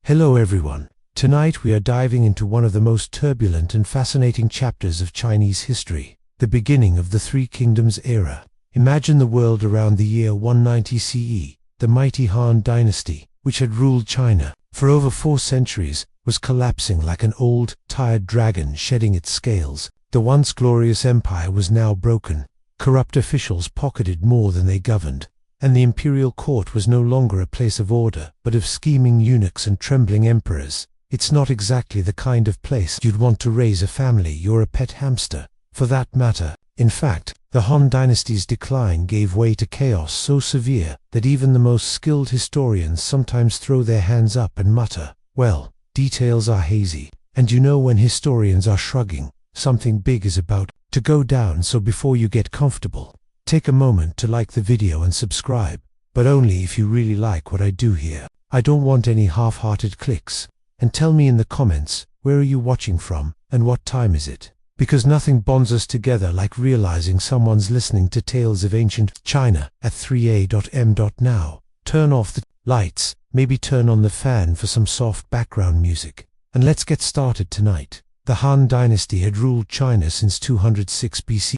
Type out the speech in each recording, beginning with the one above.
Hello everyone. Tonight we are diving into one of the most turbulent and fascinating chapters of Chinese history, the beginning of the Three Kingdoms era. Imagine the world around the year 190 CE. The mighty Han dynasty, which had ruled China for over 4 centuries, was collapsing like an old, tired dragon shedding its scales. The once glorious empire was now broken. Corrupt officials pocketed more than they governed, and the imperial court was no longer a place of order, but of scheming eunuchs and trembling emperors. It's not exactly the kind of place you'd want to raise a family or a pet hamster, for that matter. In fact, the Han dynasty's decline gave way to chaos so severe that even the most skilled historians sometimes throw their hands up and mutter, well, details are hazy. And you know when historians are shrugging, something big is about to go down. So before you get comfortable, take a moment to like the video and subscribe, but only if you really like what I do here. I don't want any half-hearted clicks. And tell me in the comments, where are you watching from, and what time is it? Because nothing bonds us together like realizing someone's listening to tales of ancient China at 3am. Now, turn off the lights, maybe turn on the fan for some soft background music, and let's get started tonight. The Han dynasty had ruled China since 206 BC,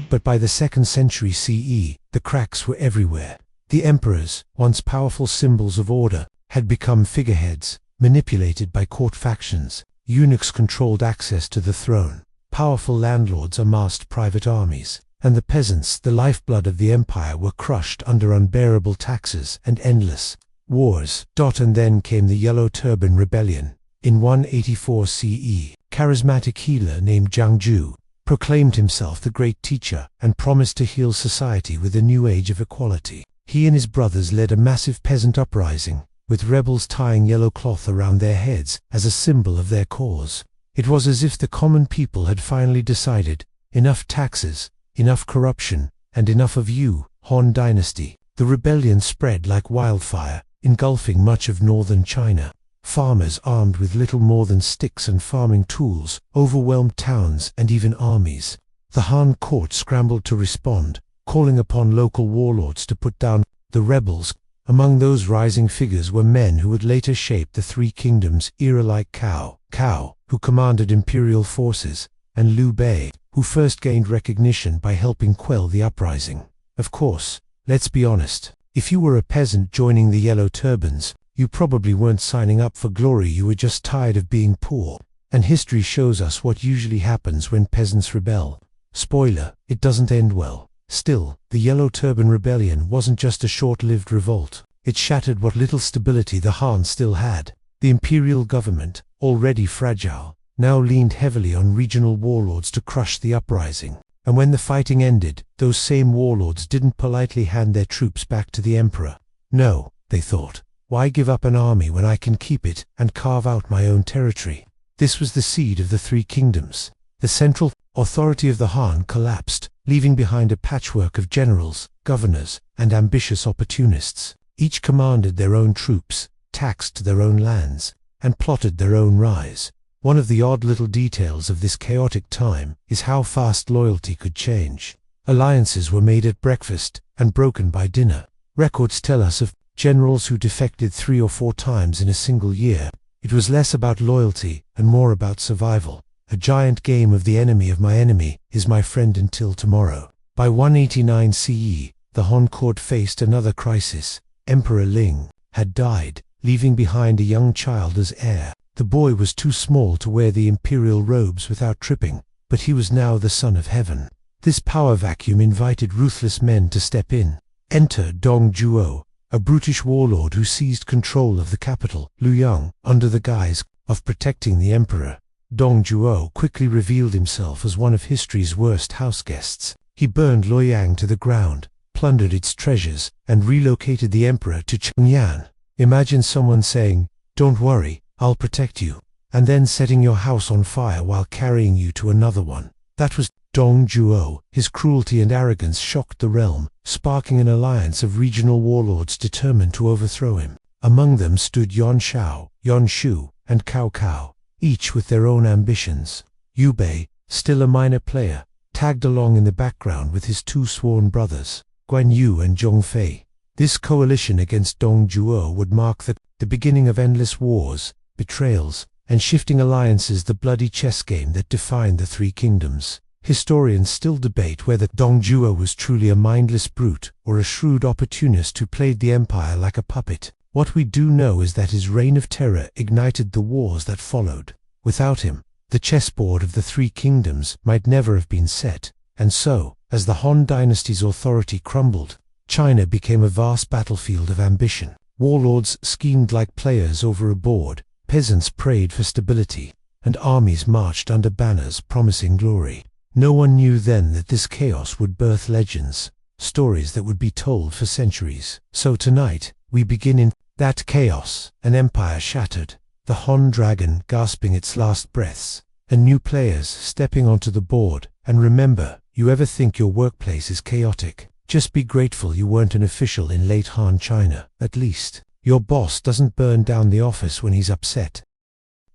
but by the 2nd century CE, the cracks were everywhere. The emperors, once powerful symbols of order, had become figureheads, manipulated by court factions. Eunuchs controlled access to the throne. Powerful landlords amassed private armies, and the peasants, the lifeblood of the empire, were crushed under unbearable taxes and endless wars. And then came the Yellow Turban Rebellion. In 184 CE, charismatic healer named Zhang Ju proclaimed himself the great teacher and promised to heal society with a new age of equality. He and his brothers led a massive peasant uprising, with rebels tying yellow cloth around their heads as a symbol of their cause. It was as if the common people had finally decided, enough taxes, enough corruption, and enough of you, Han dynasty. The rebellion spread like wildfire, engulfing much of northern China. Farmers armed with little more than sticks and farming tools overwhelmed towns and even armies. The Han court scrambled to respond, calling upon local warlords to put down the rebels. Among those rising figures were men who would later shape the Three Kingdoms era, like Cao, who commanded imperial forces, and Liu Bei, who first gained recognition by helping quell the uprising. Of course, let's be honest, if you were a peasant joining the Yellow Turbans, you probably weren't signing up for glory. You were just tired of being poor. And history shows us what usually happens when peasants rebel. Spoiler, it doesn't end well. Still, the Yellow Turban Rebellion wasn't just a short-lived revolt. It shattered what little stability the Han still had. The imperial government, already fragile, now leaned heavily on regional warlords to crush the uprising. And when the fighting ended, those same warlords didn't politely hand their troops back to the emperor. No, they thought, why give up an army when I can keep it and carve out my own territory? This was the seed of the Three Kingdoms. The central authority of the Han collapsed, leaving behind a patchwork of generals, governors, and ambitious opportunists. Each commanded their own troops, taxed their own lands, and plotted their own rise. One of the odd little details of this chaotic time is how fast loyalty could change. Alliances were made at breakfast and broken by dinner. Records tell us of generals who defected 3 or 4 times in a single year. It was less about loyalty and more about survival. A giant game of the enemy of my enemy is my friend until tomorrow. By 189 CE, the Han court faced another crisis. Emperor Ling had died, leaving behind a young child as heir. The boy was too small to wear the imperial robes without tripping, but he was now the son of heaven. This power vacuum invited ruthless men to step in. Enter Dong Zhuo, a brutish warlord who seized control of the capital, Luoyang, under the guise of protecting the emperor. Dong Zhuo quickly revealed himself as one of history's worst houseguests. He burned Luoyang to the ground, plundered its treasures, and relocated the emperor to Chengyan. Imagine someone saying, "Don't worry, I'll protect you," and then setting your house on fire while carrying you to another one. That was Dong Zhuo. His cruelty and arrogance shocked the realm, sparking an alliance of regional warlords determined to overthrow him. Among them stood Yuan Shao, Yuan Shu, and Cao Cao, each with their own ambitions. Liu Bei, still a minor player, tagged along in the background with his 2 sworn brothers, Guan Yu and Zhong Fei. This coalition against Dong Zhuo would mark the the beginning of endless wars, betrayals, and shifting alliances, the bloody chess game that defined the three kingdoms. Historians still debate whether Dong Zhuo was truly a mindless brute or a shrewd opportunist who played the empire like a puppet. What we do know is that his reign of terror ignited the wars that followed. Without him, the chessboard of the three kingdoms might never have been set, and so, as the Han dynasty's authority crumbled, China became a vast battlefield of ambition. Warlords schemed like players over a board, peasants prayed for stability, and armies marched under banners promising glory. No one knew then that this chaos would birth legends, stories that would be told for centuries. So tonight, we begin in that chaos, an empire shattered, the Han dragon gasping its last breaths, and new players stepping onto the board. And remember, you ever think your workplace is chaotic? Just be grateful you weren't an official in late Han China. At least, your boss doesn't burn down the office when he's upset.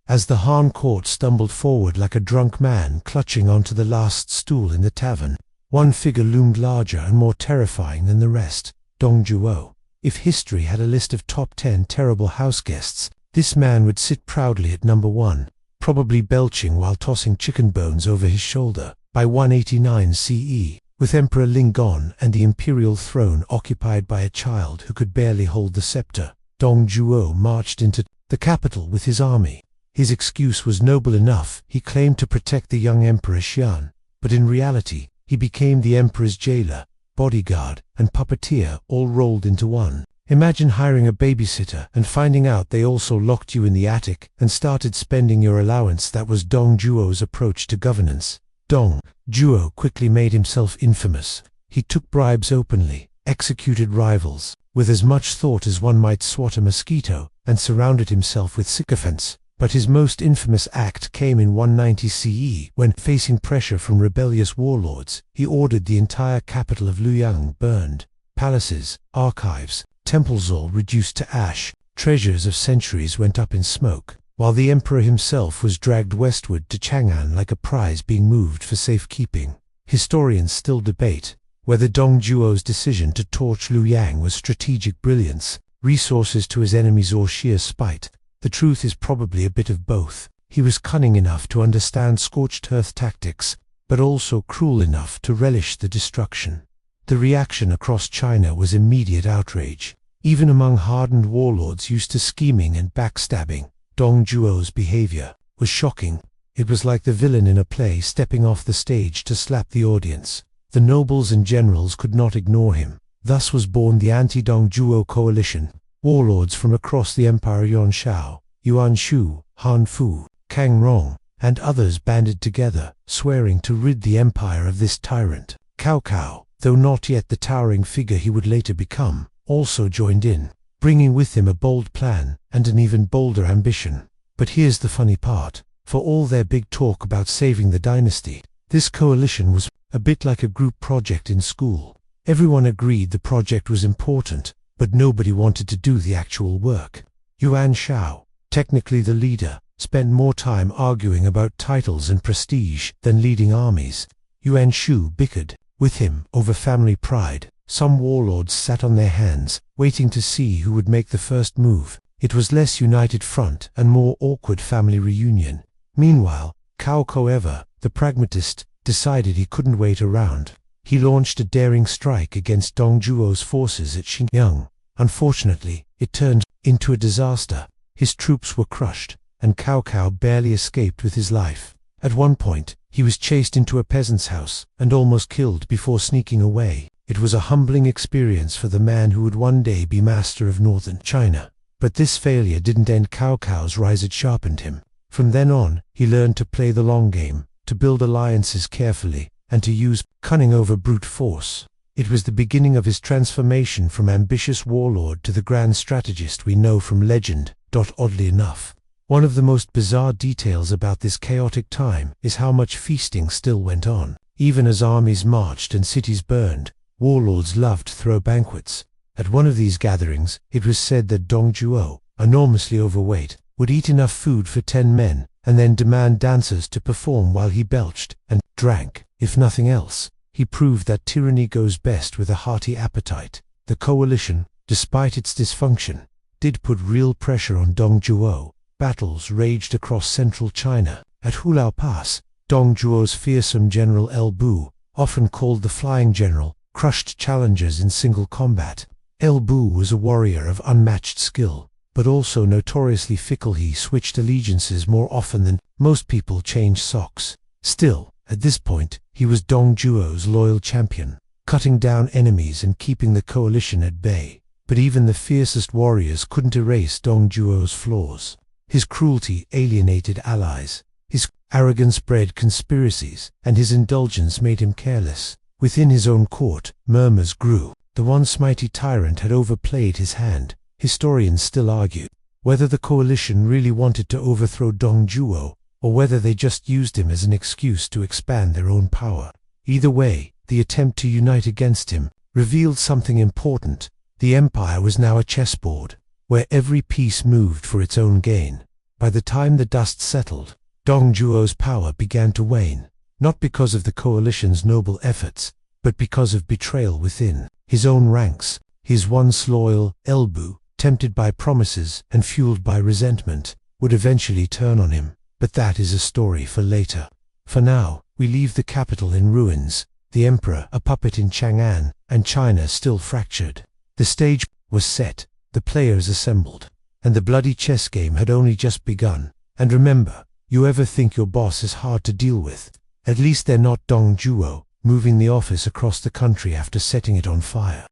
As the Han court stumbled forward like a drunk man clutching onto the last stool in the tavern, one figure loomed larger and more terrifying than the rest, Dong Zhuo. If history had a list of top 10 terrible house guests, this man would sit proudly at number 1, probably belching while tossing chicken bones over his shoulder. By 189 CE, with Emperor Ling gone and the imperial throne occupied by a child who could barely hold the scepter, Dong Zhuo marched into the capital with his army. His excuse was noble enough. He claimed to protect the young Emperor Xian, but in reality, he became the emperor's jailer, bodyguard, and puppeteer all rolled into one. Imagine hiring a babysitter and finding out they also locked you in the attic and started spending your allowance. That was Dong Zhuo's approach to governance. Dong Zhuo quickly made himself infamous. He took bribes openly, executed rivals, with as much thought as one might swat a mosquito, and surrounded himself with sycophants. But his most infamous act came in 190 CE, when, facing pressure from rebellious warlords, he ordered the entire capital of Luoyang burned. Palaces, archives, temples all reduced to ash, treasures of centuries went up in smoke, while the emperor himself was dragged westward to Chang'an like a prize being moved for safekeeping. Historians still debate whether Dong Zhuo's decision to torch Luoyang was strategic brilliance, resources to his enemies, or sheer spite. The truth is probably a bit of both. He was cunning enough to understand scorched earth tactics, but also cruel enough to relish the destruction. The reaction across China was immediate outrage. Even among hardened warlords used to scheming and backstabbing, Dong Zhuo's behavior was shocking. It was like the villain in a play stepping off the stage to slap the audience. The nobles and generals could not ignore him. Thus was born the anti-Dong Zhuo coalition. Warlords from across the empire, Yuan Shao, Yuan Shu, Han Fu, Kang Rong, and others banded together, swearing to rid the empire of this tyrant. Cao Cao, though not yet the towering figure he would later become, also joined in, bringing with him a bold plan and an even bolder ambition. But here's the funny part. For all their big talk about saving the dynasty, this coalition was a bit like a group project in school. Everyone agreed the project was important, but nobody wanted to do the actual work. Yuan Shao, technically the leader, spent more time arguing about titles and prestige than leading armies. Yuan Shu bickered with him over family pride. Some warlords sat on their hands, waiting to see who would make the first move. It was less united front and more awkward family reunion. Meanwhile, Cao Cao, the pragmatist, decided he couldn't wait around. He launched a daring strike against Dong Zhuo's forces at Xinjiang. Unfortunately, it turned into a disaster. His troops were crushed, and Cao Cao barely escaped with his life. At one point, he was chased into a peasant's house and almost killed before sneaking away. It was a humbling experience for the man who would one day be master of northern China. But this failure didn't end Cao Cao's rise, it sharpened him. From then on, he learned to play the long game, to build alliances carefully, and to use cunning over brute force. It was the beginning of his transformation from ambitious warlord to the grand strategist we know from legend. Oddly enough, one of the most bizarre details about this chaotic time is how much feasting still went on. Even as armies marched and cities burned, warlords loved to throw banquets. At one of these gatherings, it was said that Dong Zhuo, enormously overweight, would eat enough food for 10 men, and then demand dancers to perform while he belched and drank. If nothing else, he proved that tyranny goes best with a hearty appetite. The coalition, despite its dysfunction, did put real pressure on Dong Zhuo. Battles raged across central China. At Hulao Pass, Dong Zhuo's fearsome general El Bu, often called the Flying General, crushed challengers in single combat. El Bu was a warrior of unmatched skill, but also notoriously fickle. He switched allegiances more often than most people change socks. Still, at this point, he was Dong Zhuo's loyal champion, cutting down enemies and keeping the coalition at bay. But even the fiercest warriors couldn't erase Dong Zhuo's flaws. His cruelty alienated allies, his arrogance bred conspiracies, and his indulgence made him careless. Within his own court, murmurs grew. The once mighty tyrant had overplayed his hand. Historians still argue whether the coalition really wanted to overthrow Dong Zhuo, or whether they just used him as an excuse to expand their own power. Either way, the attempt to unite against him revealed something important. The empire was now a chessboard, where every piece moved for its own gain. By the time the dust settled, Dong Zhuo's power began to wane, not because of the coalition's noble efforts, but because of betrayal within his own ranks. His once loyal El Bu, tempted by promises and fueled by resentment, would eventually turn on him. But that is a story for later. For now, we leave the capital in ruins, the emperor a puppet in Chang'an, and China still fractured. The stage was set, the players assembled, and the bloody chess game had only just begun. And remember, you ever think your boss is hard to deal with? At least they're not Dong Zhuo, moving the office across the country after setting it on fire.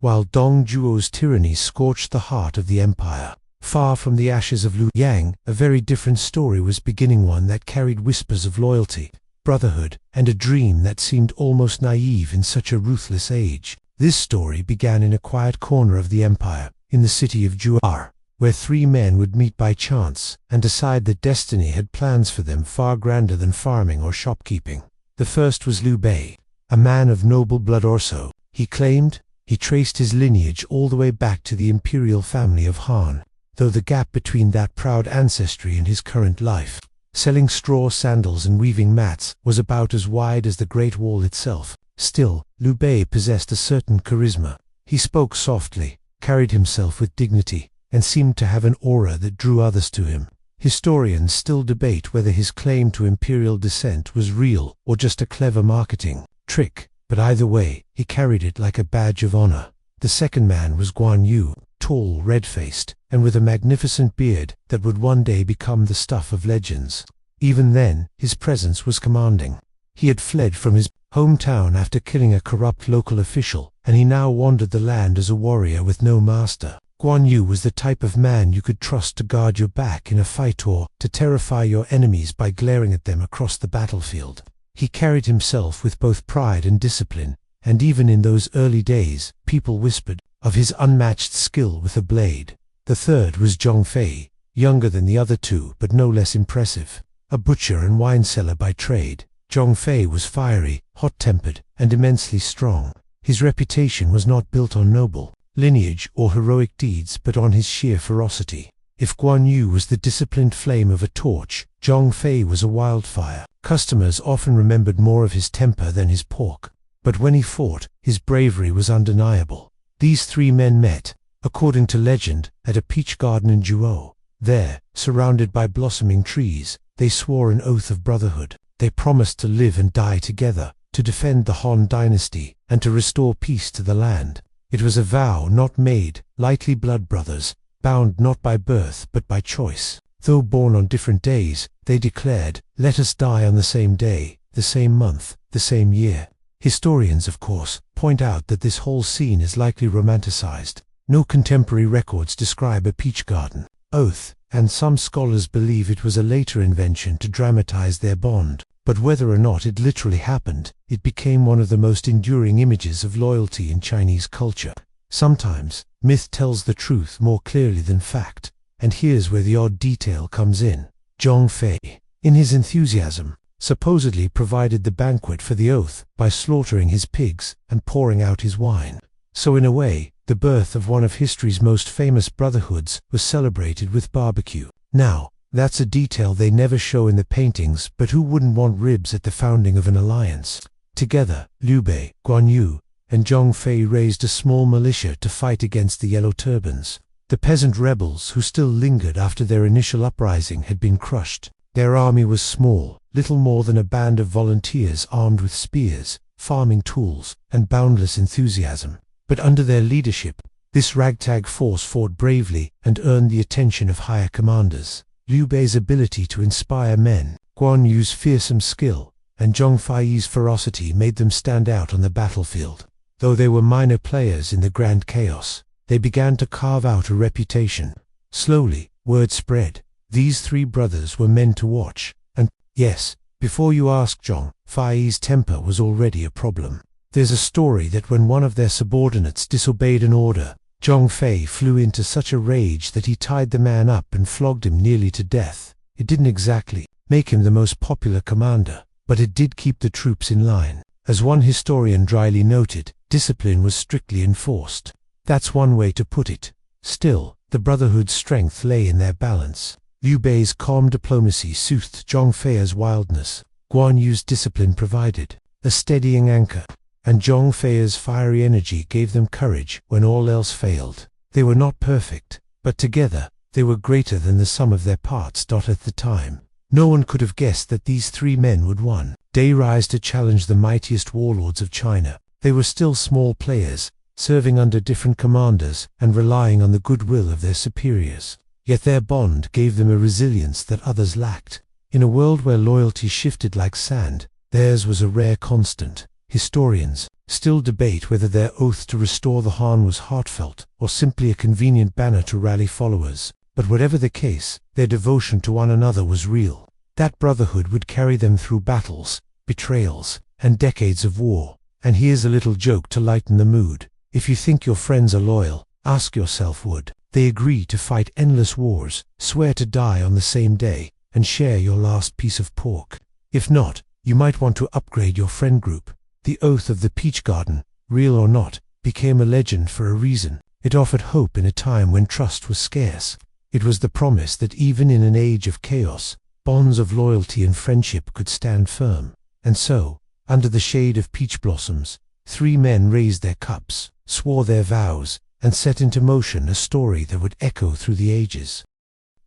While Dong Zhuo's tyranny scorched the heart of the empire, far from the ashes of Liu Yang, a very different story was beginning, one that carried whispers of loyalty, brotherhood, and a dream that seemed almost naive in such a ruthless age. This story began in a quiet corner of the empire, in the city of Juar, where three men would meet by chance and decide that destiny had plans for them far grander than farming or shopkeeping. The first was Liu Bei, a man of noble blood, or so he claimed. He traced his lineage all the way back to the imperial family of Han, though the gap between that proud ancestry and his current life, selling straw sandals and weaving mats, was about as wide as the Great Wall itself. Still, Liu Bei possessed a certain charisma. He spoke softly, carried himself with dignity, and seemed to have an aura that drew others to him. Historians still debate whether his claim to imperial descent was real or just a clever marketing trick, but either way, he carried it like a badge of honor. The second man was Guan Yu, tall, red-faced, and with a magnificent beard that would one day become the stuff of legends. Even then, his presence was commanding. He had fled from his hometown after killing a corrupt local official, and he now wandered the land as a warrior with no master. Guan Yu was the type of man you could trust to guard your back in a fight or to terrify your enemies by glaring at them across the battlefield. He carried himself with both pride and discipline, and even in those early days, people whispered of his unmatched skill with a blade. The third was Zhong Fei, younger than the other two but no less impressive. A butcher and wine seller by trade, Zhong Fei was fiery, hot-tempered, and immensely strong. His reputation was not built on noble lineage or heroic deeds but on his sheer ferocity. If Guan Yu was the disciplined flame of a torch, Zhong Fei was a wildfire. Customers often remembered more of his temper than his pork, but when he fought, his bravery was undeniable. These three men met, according to legend, at a peach garden in Zhuo. There, surrounded by blossoming trees, they swore an oath of brotherhood. They promised to live and die together, to defend the Han dynasty, and to restore peace to the land. It was a vow not made lightly. Blood brothers, bound not by birth but by choice. Though born on different days, they declared, "Let us die on the same day, the same month, the same year." Historians, of course, point out that this whole scene is likely romanticized. No contemporary records describe a peach garden oath, and some scholars believe it was a later invention to dramatize their bond. But whether or not it literally happened, it became one of the most enduring images of loyalty in Chinese culture. Sometimes, myth tells the truth more clearly than fact, and here's where the odd detail comes in. Zhong Fei, in his enthusiasm, supposedly provided the banquet for the oath by slaughtering his pigs and pouring out his wine. So in a way, the birth of one of history's most famous brotherhoods was celebrated with barbecue. Now, that's a detail they never show in the paintings, but who wouldn't want ribs at the founding of an alliance? Together, Liu Bei, Guan Yu, and Zhong Fei raised a small militia to fight against the Yellow Turbans. The peasant rebels who still lingered after their initial uprising had been crushed. Their army was small, little more than a band of volunteers armed with spears, farming tools, and boundless enthusiasm. But under their leadership, this ragtag force fought bravely and earned the attention of higher commanders. Liu Bei's ability to inspire men, Quan Yu's fearsome skill, and Zhong Fei's ferocity made them stand out on the battlefield. Though they were minor players in the grand chaos, they began to carve out a reputation. Slowly, word spread. These three brothers were men to watch, and, yes, before you ask, Zhong Fei's temper was already a problem. There's a story that when one of their subordinates disobeyed an order, Zhong Fei flew into such a rage that he tied the man up and flogged him nearly to death. It didn't exactly make him the most popular commander, but it did keep the troops in line. As one historian dryly noted, discipline was strictly enforced. That's one way to put it. Still, the Brotherhood's strength lay in their balance. Liu Bei's calm diplomacy soothed Zhong Fei's wildness. Guan Yu's discipline provided a steadying anchor, and Zhong Fei's fiery energy gave them courage when all else failed. They were not perfect, but together, they were greater than the sum of their parts. At the time, no one could have guessed that these three men would one day rise to challenge the mightiest warlords of China. They were still small players, serving under different commanders and relying on the goodwill of their superiors. Yet their bond gave them a resilience that others lacked. In a world where loyalty shifted like sand, theirs was a rare constant. Historians still debate whether their oath to restore the Han was heartfelt or simply a convenient banner to rally followers. But whatever the case, their devotion to one another was real. That brotherhood would carry them through battles, betrayals, and decades of war. And here's a little joke to lighten the mood. If you think your friends are loyal, ask yourself, would they agree to fight endless wars, swear to die on the same day, and share your last piece of pork? If not, you might want to upgrade your friend group. The Oath of the Peach Garden, real or not, became a legend for a reason. It offered hope in a time when trust was scarce. It was the promise that even in an age of chaos, bonds of loyalty and friendship could stand firm. And so, under the shade of peach blossoms, three men raised their cups, swore their vows, and set into motion a story that would echo through the ages.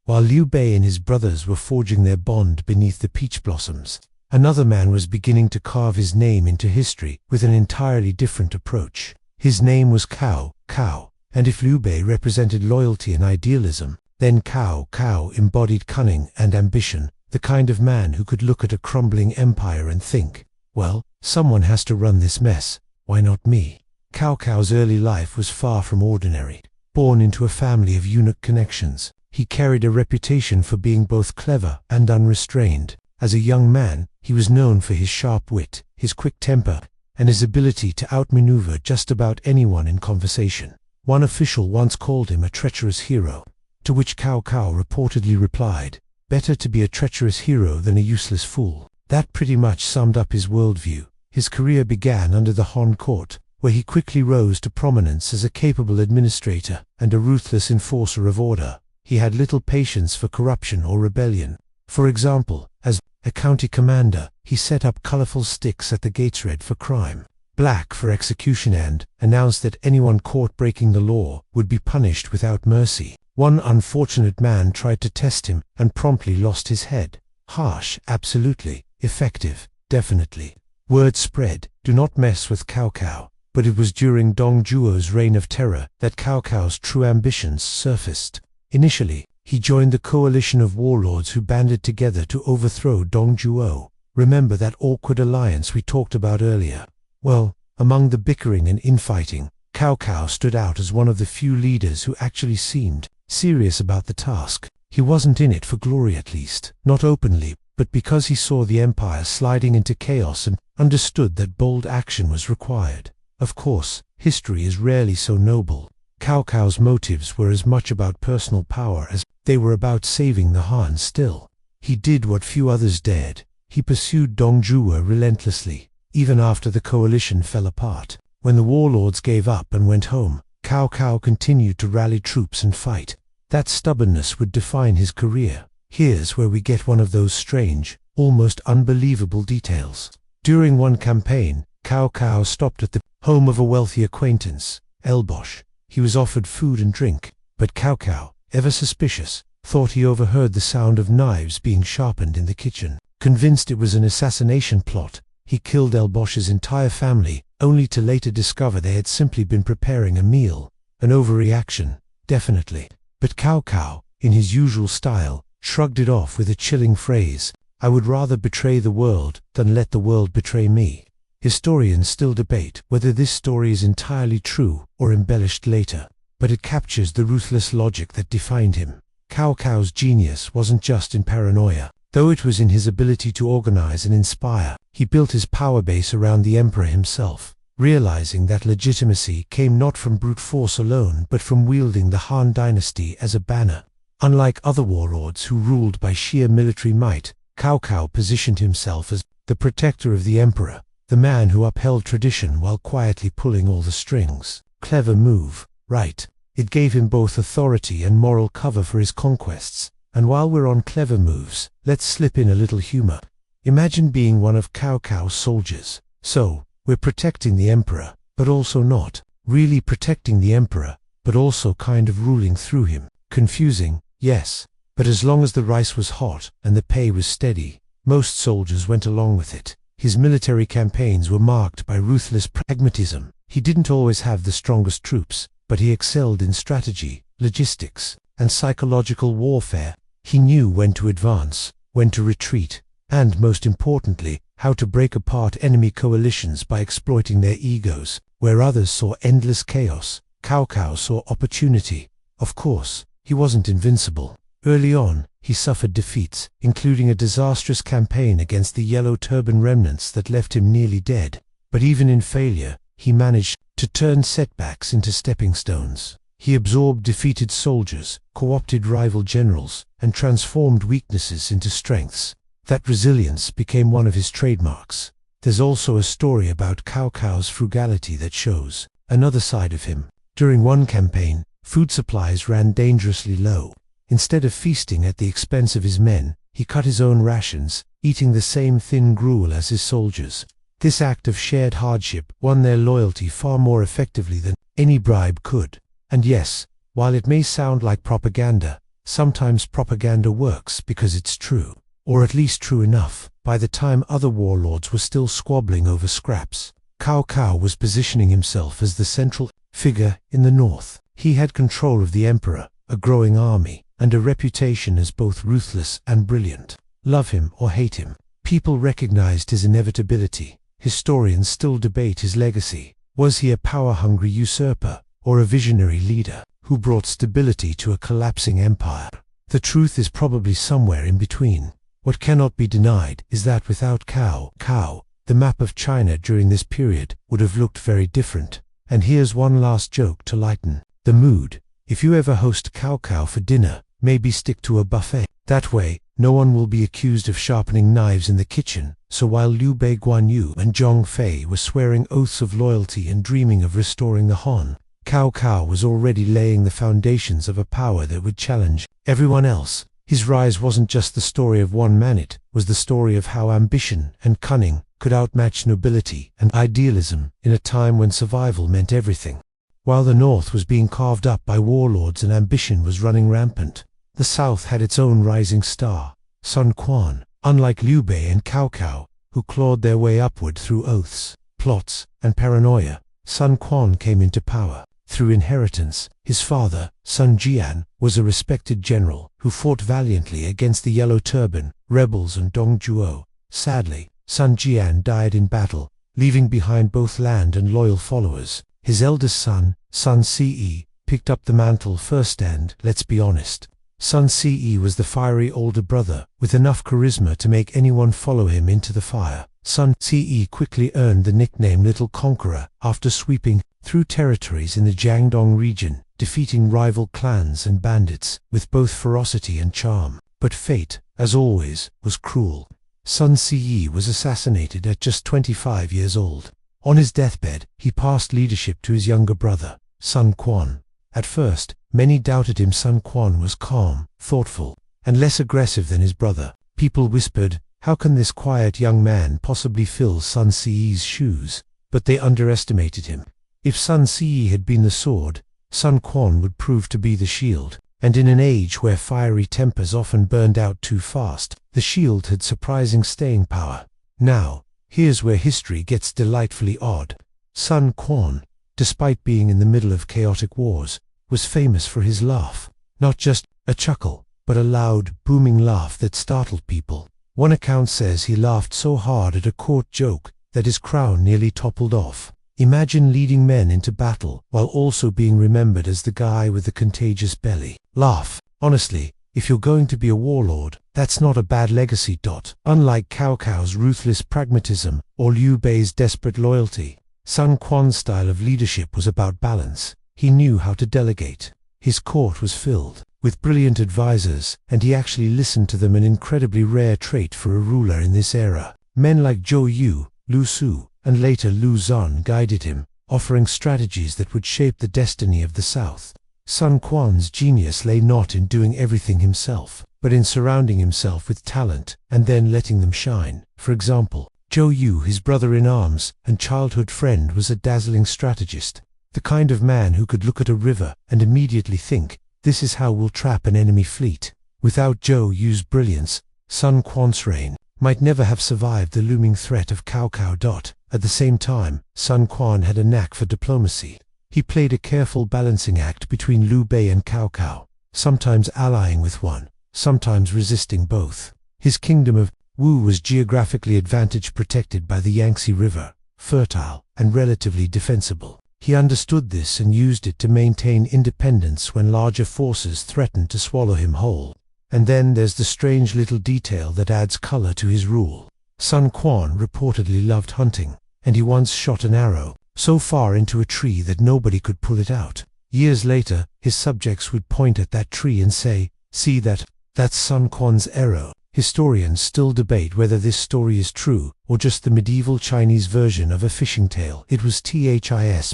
While Liu Bei and his brothers were forging their bond beneath the peach blossoms, another man was beginning to carve his name into history with an entirely different approach. His name was Cao Cao, and if Liu Bei represented loyalty and idealism, then Cao Cao embodied cunning and ambition, the kind of man who could look at a crumbling empire and think, well, someone has to run this mess, why not me? Cao Cao's early life was far from ordinary. Born into a family of eunuch connections, he carried a reputation for being both clever and unrestrained. As a young man, he was known for his sharp wit, his quick temper, and his ability to outmaneuver just about anyone in conversation. One official once called him a treacherous hero, to which Cao Cao reportedly replied, "Better to be a treacherous hero than a useless fool." That pretty much summed up his worldview. His career began under the Han court, where he quickly rose to prominence as a capable administrator and a ruthless enforcer of order. He had little patience for corruption or rebellion. For example, as a county commander, he set up colorful sticks at the gates, red for crime, black for execution, and announced that anyone caught breaking the law would be punished without mercy. One unfortunate man tried to test him and promptly lost his head. Harsh, absolutely. Effective, definitely. Word spread, do not mess with Cao Cao. But it was during Dong Zhuo's reign of terror that Cao Cao's true ambitions surfaced. Initially, he joined the coalition of warlords who banded together to overthrow Dong Zhuo. Remember that awkward alliance we talked about earlier? Well, among the bickering and infighting, Cao Cao stood out as one of the few leaders who actually seemed serious about the task. He wasn't in it for glory, at least, not openly, but because he saw the empire sliding into chaos and understood that bold action was required. Of course, history is rarely so noble. Cao Cao's motives were as much about personal power as they were about saving the Han. Still, he did what few others dared. He pursued Dong Zhuo relentlessly, even after the coalition fell apart. When the warlords gave up and went home, Cao Cao continued to rally troops and fight. That stubbornness would define his career. Here's where we get one of those strange, almost unbelievable details. During one campaign, Cao Cao stopped at the home of a wealthy acquaintance, Elbosch. He was offered food and drink, But Cao Cao, ever suspicious, thought he overheard the sound of knives being sharpened in the kitchen. Convinced it was an assassination plot, he killed El Bosch's entire family, only to later discover they had simply been preparing a meal. An overreaction, definitely. But Cao Cao, in his usual style, shrugged it off with a chilling phrase, "I would rather betray the world than let the world betray me." Historians still debate whether this story is entirely true or embellished later, but it captures the ruthless logic that defined him. Cao Cao's genius wasn't just in paranoia, though it was in his ability to organize and inspire. He built his power base around the emperor himself, realizing that legitimacy came not from brute force alone but from wielding the Han dynasty as a banner. Unlike other warlords who ruled by sheer military might, Cao Cao positioned himself as the protector of the emperor, the man who upheld tradition while quietly pulling all the strings. Clever move, right? It gave him both authority and moral cover for his conquests. And while we're on clever moves, let's slip in a little humor. Imagine being one of Cao Cao's soldiers. So, we're protecting the emperor, but also not. Really protecting the emperor, but also kind of ruling through him. Confusing, yes. But as long as the rice was hot and the pay was steady, most soldiers went along with it. His military campaigns were marked by ruthless pragmatism. He didn't always have the strongest troops, but he excelled in strategy, logistics, and psychological warfare. He knew when to advance, when to retreat, and most importantly, how to break apart enemy coalitions by exploiting their egos. Where others saw endless chaos, Cao Cao saw opportunity. Of course, he wasn't invincible. Early on, he suffered defeats, including a disastrous campaign against the Yellow Turban remnants that left him nearly dead. But even in failure, he managed to turn setbacks into stepping stones. He absorbed defeated soldiers, co-opted rival generals, and transformed weaknesses into strengths. That resilience became one of his trademarks. There's also a story about Cao Cao's frugality that shows another side of him. During one campaign, food supplies ran dangerously low. Instead of feasting at the expense of his men, he cut his own rations, eating the same thin gruel as his soldiers. This act of shared hardship won their loyalty far more effectively than any bribe could. And yes, while it may sound like propaganda, sometimes propaganda works because it's true. Or at least true enough. By the time other warlords were still squabbling over scraps, Cao Cao was positioning himself as the central figure in the north. He had control of the emperor, a growing army, and a reputation as both ruthless and brilliant. Love him or hate him, people recognized his inevitability. Historians still debate his legacy. Was he a power-hungry usurper, or a visionary leader who brought stability to a collapsing empire? The truth is probably somewhere in between. What cannot be denied is that without Cao Cao, the map of China during this period would have looked very different. And here's one last joke to lighten the mood. If you ever host Cao Cao for dinner, maybe stick to a buffet. That way, no one will be accused of sharpening knives in the kitchen. So while Liu Bei Guanyu and Zhong Fei were swearing oaths of loyalty and dreaming of restoring the Han, Cao Cao was already laying the foundations of a power that would challenge everyone else. His rise wasn't just the story of one man, it was the story of how ambition and cunning could outmatch nobility and idealism in a time when survival meant everything. While the north was being carved up by warlords and ambition was running rampant, the south had its own rising star, Sun Quan. Unlike Liu Bei and Cao Cao, who clawed their way upward through oaths, plots, and paranoia, Sun Quan came into power through inheritance. His father, Sun Jian, was a respected general who fought valiantly against the Yellow Turban rebels and Dong Zhuo. Sadly, Sun Jian died in battle, leaving behind both land and loyal followers. His eldest son, Sun Ce, picked up the mantle first and, let's be honest, Sun Ce was the fiery older brother, with enough charisma to make anyone follow him into the fire. Sun Ce quickly earned the nickname Little Conqueror after sweeping through territories in the Jiangdong region, defeating rival clans and bandits with both ferocity and charm. But fate, as always, was cruel. Sun Ce was assassinated at just 25 years old. On his deathbed, he passed leadership to his younger brother, Sun Quan. At first, many doubted him. Sun Quan was calm, thoughtful, and less aggressive than his brother. People whispered, how can this quiet young man possibly fill Sun Ce's shoes? But they underestimated him. If Sun Ce had been the sword, Sun Quan would prove to be the shield, and in an age where fiery tempers often burned out too fast, the shield had surprising staying power. Now, here's where history gets delightfully odd. Sun Quan, despite being in the middle of chaotic wars, was famous for his laugh. Not just a chuckle, but a loud, booming laugh that startled people. One account says he laughed so hard at a court joke that his crown nearly toppled off. Imagine leading men into battle while also being remembered as the guy with the contagious belly. Laugh. Honestly, if you're going to be a warlord, that's not a bad legacy. Unlike Cao Cao's ruthless pragmatism or Liu Bei's desperate loyalty, Sun Quan's style of leadership was about balance. He knew how to delegate. His court was filled with brilliant advisors, and he actually listened to them, an incredibly rare trait for a ruler in this era. Men like Zhou Yu, Lu Su, and later Lu Xun guided him, offering strategies that would shape the destiny of the South. Sun Quan's genius lay not in doing everything himself, but in surrounding himself with talent and then letting them shine. For example, Zhou Yu, his brother-in-arms and childhood friend, was a dazzling strategist, the kind of man who could look at a river and immediately think, "This is how we'll trap an enemy fleet." Without Zhou Yu's brilliance, Sun Quan's reign might never have survived the looming threat of Cao Cao. At the same time, Sun Quan had a knack for diplomacy. He played a careful balancing act between Liu Bei and Cao Cao, sometimes allying with one, sometimes resisting both. His kingdom of Wu was geographically advantaged, protected by the Yangtze River, fertile and relatively defensible. He understood this and used it to maintain independence when larger forces threatened to swallow him whole. And then there's the strange little detail that adds color to his rule. Sun Quan reportedly loved hunting, and he once shot an arrow so far into a tree that nobody could pull it out. Years later, his subjects would point at that tree and say, "See that? That's Sun Quan's arrow." Historians still debate whether this story is true or just the medieval Chinese version of a fishing tale. It was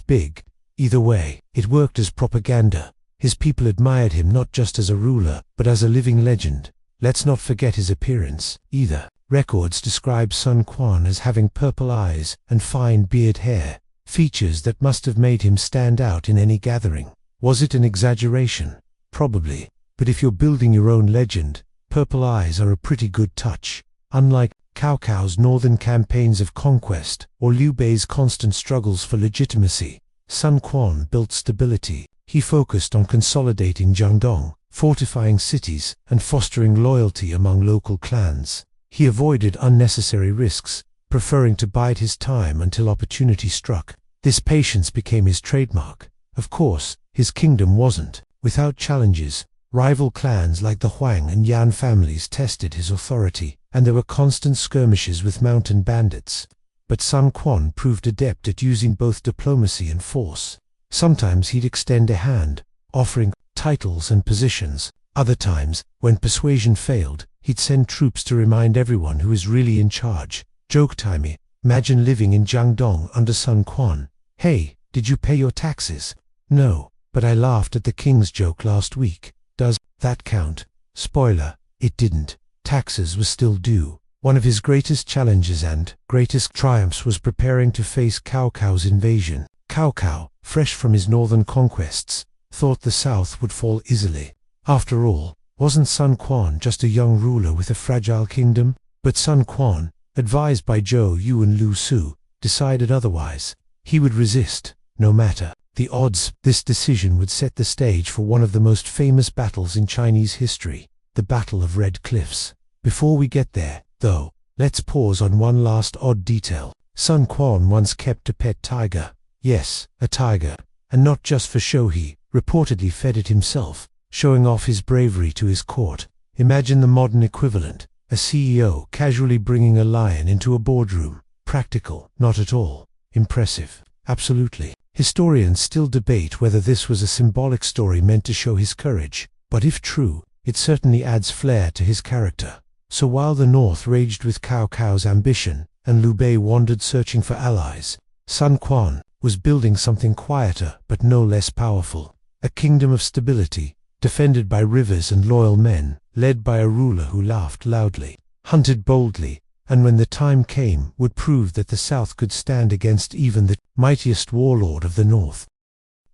big. Either way, it worked as propaganda. His people admired him not just as a ruler, but as a living legend. Let's not forget his appearance, either. Records describe Sun Quan as having purple eyes and fine beard hair, features that must have made him stand out in any gathering. Was it an exaggeration? Probably. But if you're building your own legend, purple eyes are a pretty good touch. Unlike Cao Cao's northern campaigns of conquest or Liu Bei's constant struggles for legitimacy, Sun Quan built stability. He focused on consolidating Jiangdong, fortifying cities, and fostering loyalty among local clans. He avoided unnecessary risks, preferring to bide his time until opportunity struck. This patience became his trademark. Of course, his kingdom wasn't without challenges. Rival clans like the Huang and Yan families tested his authority, and there were constant skirmishes with mountain bandits. But Sun Quan proved adept at using both diplomacy and force. Sometimes he'd extend a hand, offering titles and positions. Other times, when persuasion failed, he'd send troops to remind everyone who is really in charge. Joke timey. Imagine living in Jiangdong under Sun Quan. "Hey, did you pay your taxes?" "No, but I laughed at the king's joke last week." Does that count? Spoiler, it didn't. Taxes were still due. One of his greatest challenges and greatest triumphs was preparing to face Cao Cao's invasion. Cao Cao, fresh from his northern conquests, thought the south would fall easily. After all, wasn't Sun Quan just a young ruler with a fragile kingdom? But Sun Quan, advised by Zhou Yu and Lu Su, decided otherwise. He would resist, no matter the odds. This decision would set the stage for one of the most famous battles in Chinese history, the Battle of Red Cliffs. Before we get there, though, let's pause on one last odd detail. Sun Quan once kept a pet tiger. Yes, a tiger. And not just for show, he reportedly fed it himself, showing off his bravery to his court. Imagine the modern equivalent, a CEO casually bringing a lion into a boardroom. Practical? Not at all. Impressive? Absolutely. Historians still debate whether this was a symbolic story meant to show his courage, but if true, it certainly adds flair to his character. So while the north raged with Cao Cao's ambition, and Liu Bei wandered searching for allies, Sun Quan was building something quieter but no less powerful. A kingdom of stability, defended by rivers and loyal men, led by a ruler who laughed loudly, hunted boldly, and when the time came would prove that the South could stand against even the mightiest warlord of the North.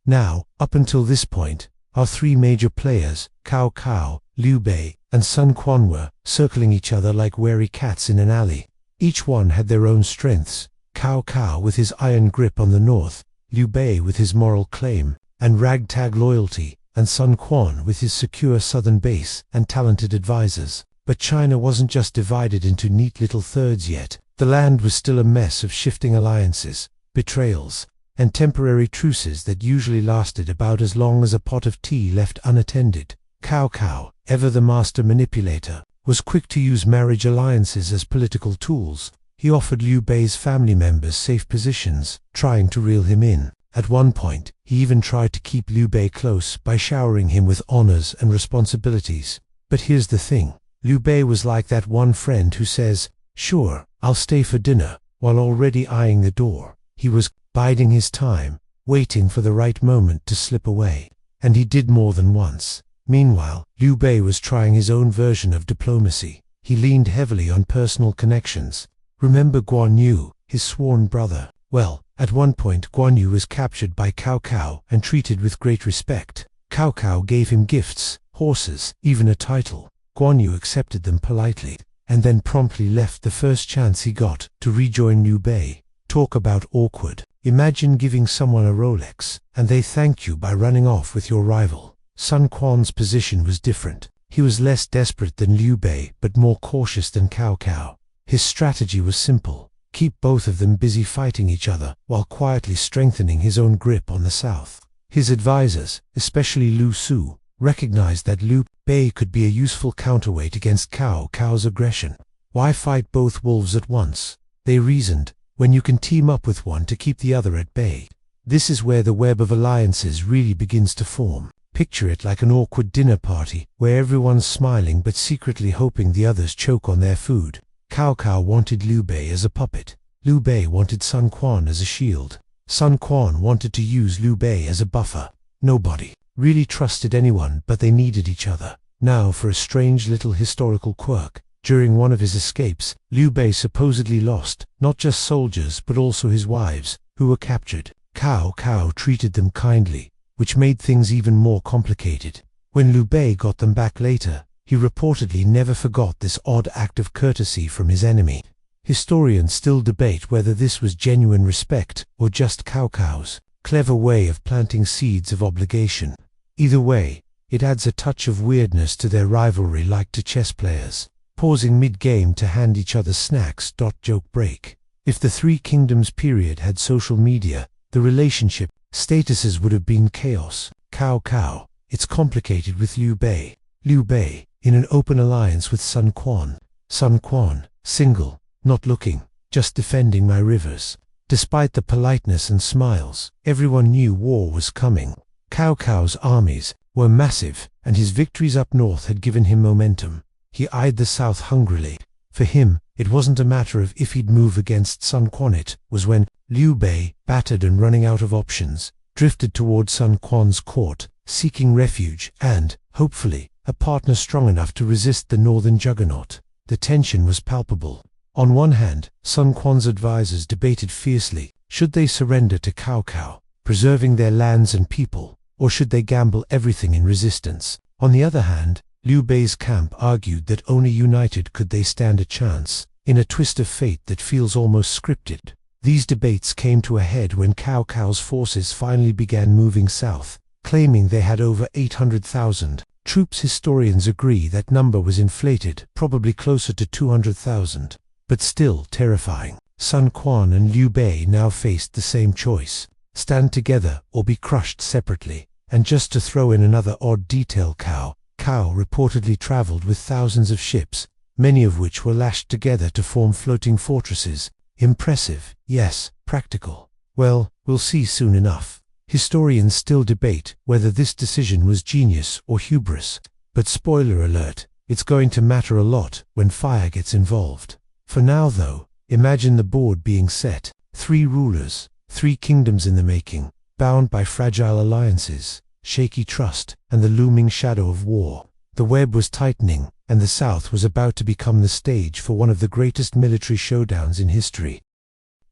Now, up until this point, our three major players, Cao Cao, Liu Bei, and Sun Quan, were circling each other like wary cats in an alley. Each one had their own strengths, Cao Cao with his iron grip on the north, Liu Bei with his moral claim and ragtag loyalty, and Sun Quan with his secure southern base and talented advisors. But China wasn't just divided into neat little thirds yet. The land was still a mess of shifting alliances, betrayals, and temporary truces that usually lasted about as long as a pot of tea left unattended. Cao Cao, ever the master manipulator, was quick to use marriage alliances as political tools. He offered Liu Bei's family members safe positions, trying to reel him in. At one point, he even tried to keep Liu Bei close by showering him with honors and responsibilities. But here's the thing. Liu Bei was like that one friend who says, "Sure, I'll stay for dinner," while already eyeing the door. He was biding his time, waiting for the right moment to slip away. And he did more than once. Meanwhile, Liu Bei was trying his own version of diplomacy. He leaned heavily on personal connections. Remember Guan Yu, his sworn brother? Well, at one point Guan Yu was captured by Cao Cao and treated with great respect. Cao Cao gave him gifts, horses, even a title. Guan Yu accepted them politely, and then promptly left the first chance he got to rejoin Liu Bei. Talk about awkward. Imagine giving someone a Rolex, and they thanked you by running off with your rival. Sun Quan's position was different. He was less desperate than Liu Bei, but more cautious than Cao Cao. His strategy was simple: keep both of them busy fighting each other, while quietly strengthening his own grip on the south. His advisors, especially Lu Su, recognized that Liu Bei could be a useful counterweight against Cao Cao's aggression. Why fight both wolves at once? They reasoned, when you can team up with one to keep the other at bay. This is where the web of alliances really begins to form. Picture it like an awkward dinner party, where everyone's smiling but secretly hoping the others choke on their food. Cao Cao wanted Liu Bei as a puppet. Liu Bei wanted Sun Quan as a shield. Sun Quan wanted to use Liu Bei as a buffer. Nobody really trusted anyone, but they needed each other. Now for a strange little historical quirk. During one of his escapes, Liu Bei supposedly lost not just soldiers but also his wives, who were captured. Cao Cao treated them kindly, which made things even more complicated. When Liu Bei got them back later, he reportedly never forgot this odd act of courtesy from his enemy. Historians still debate whether this was genuine respect or just Cao Cao's clever way of planting seeds of obligation. Either way, it adds a touch of weirdness to their rivalry, like to chess players pausing mid-game to hand each other snacks. Joke break. If the Three Kingdoms period had social media, the relationship statuses would have been chaos. Cao Cao, it's complicated with Liu Bei. Liu Bei, in an open alliance with Sun Quan. Sun Quan, single, not looking, just defending my rivers. Despite the politeness and smiles, everyone knew war was coming. Cao Cao's armies were massive, and his victories up north had given him momentum. He eyed the south hungrily. For him, it wasn't a matter of if he'd move against Sun Quan. It was when Liu Bei, battered and running out of options, drifted toward Sun Quan's court, seeking refuge and, hopefully, a partner strong enough to resist the northern juggernaut. The tension was palpable. On one hand, Sun Quan's advisors debated fiercely. Should they surrender to Cao Cao, preserving their lands and people, or should they gamble everything in resistance? On the other hand, Liu Bei's camp argued that only united could they stand a chance, in a twist of fate that feels almost scripted. These debates came to a head when Cao Cao's forces finally began moving south, claiming they had over 800,000 troops. Historians agree that number was inflated, probably closer to 200,000, but still terrifying. Sun Quan and Liu Bei now faced the same choice: stand together or be crushed separately. And just to throw in another odd detail, Cao reportedly traveled with thousands of ships, many of which were lashed together to form floating fortresses. Impressive, yes, practical. Well, we'll see soon enough. Historians still debate whether this decision was genius or hubris. But spoiler alert, it's going to matter a lot when fire gets involved. For now though, imagine the board being set. 3 rulers, 3 kingdoms in the making, bound by fragile alliances, shaky trust, and the looming shadow of war. The web was tightening, and the South was about to become the stage for one of the greatest military showdowns in history.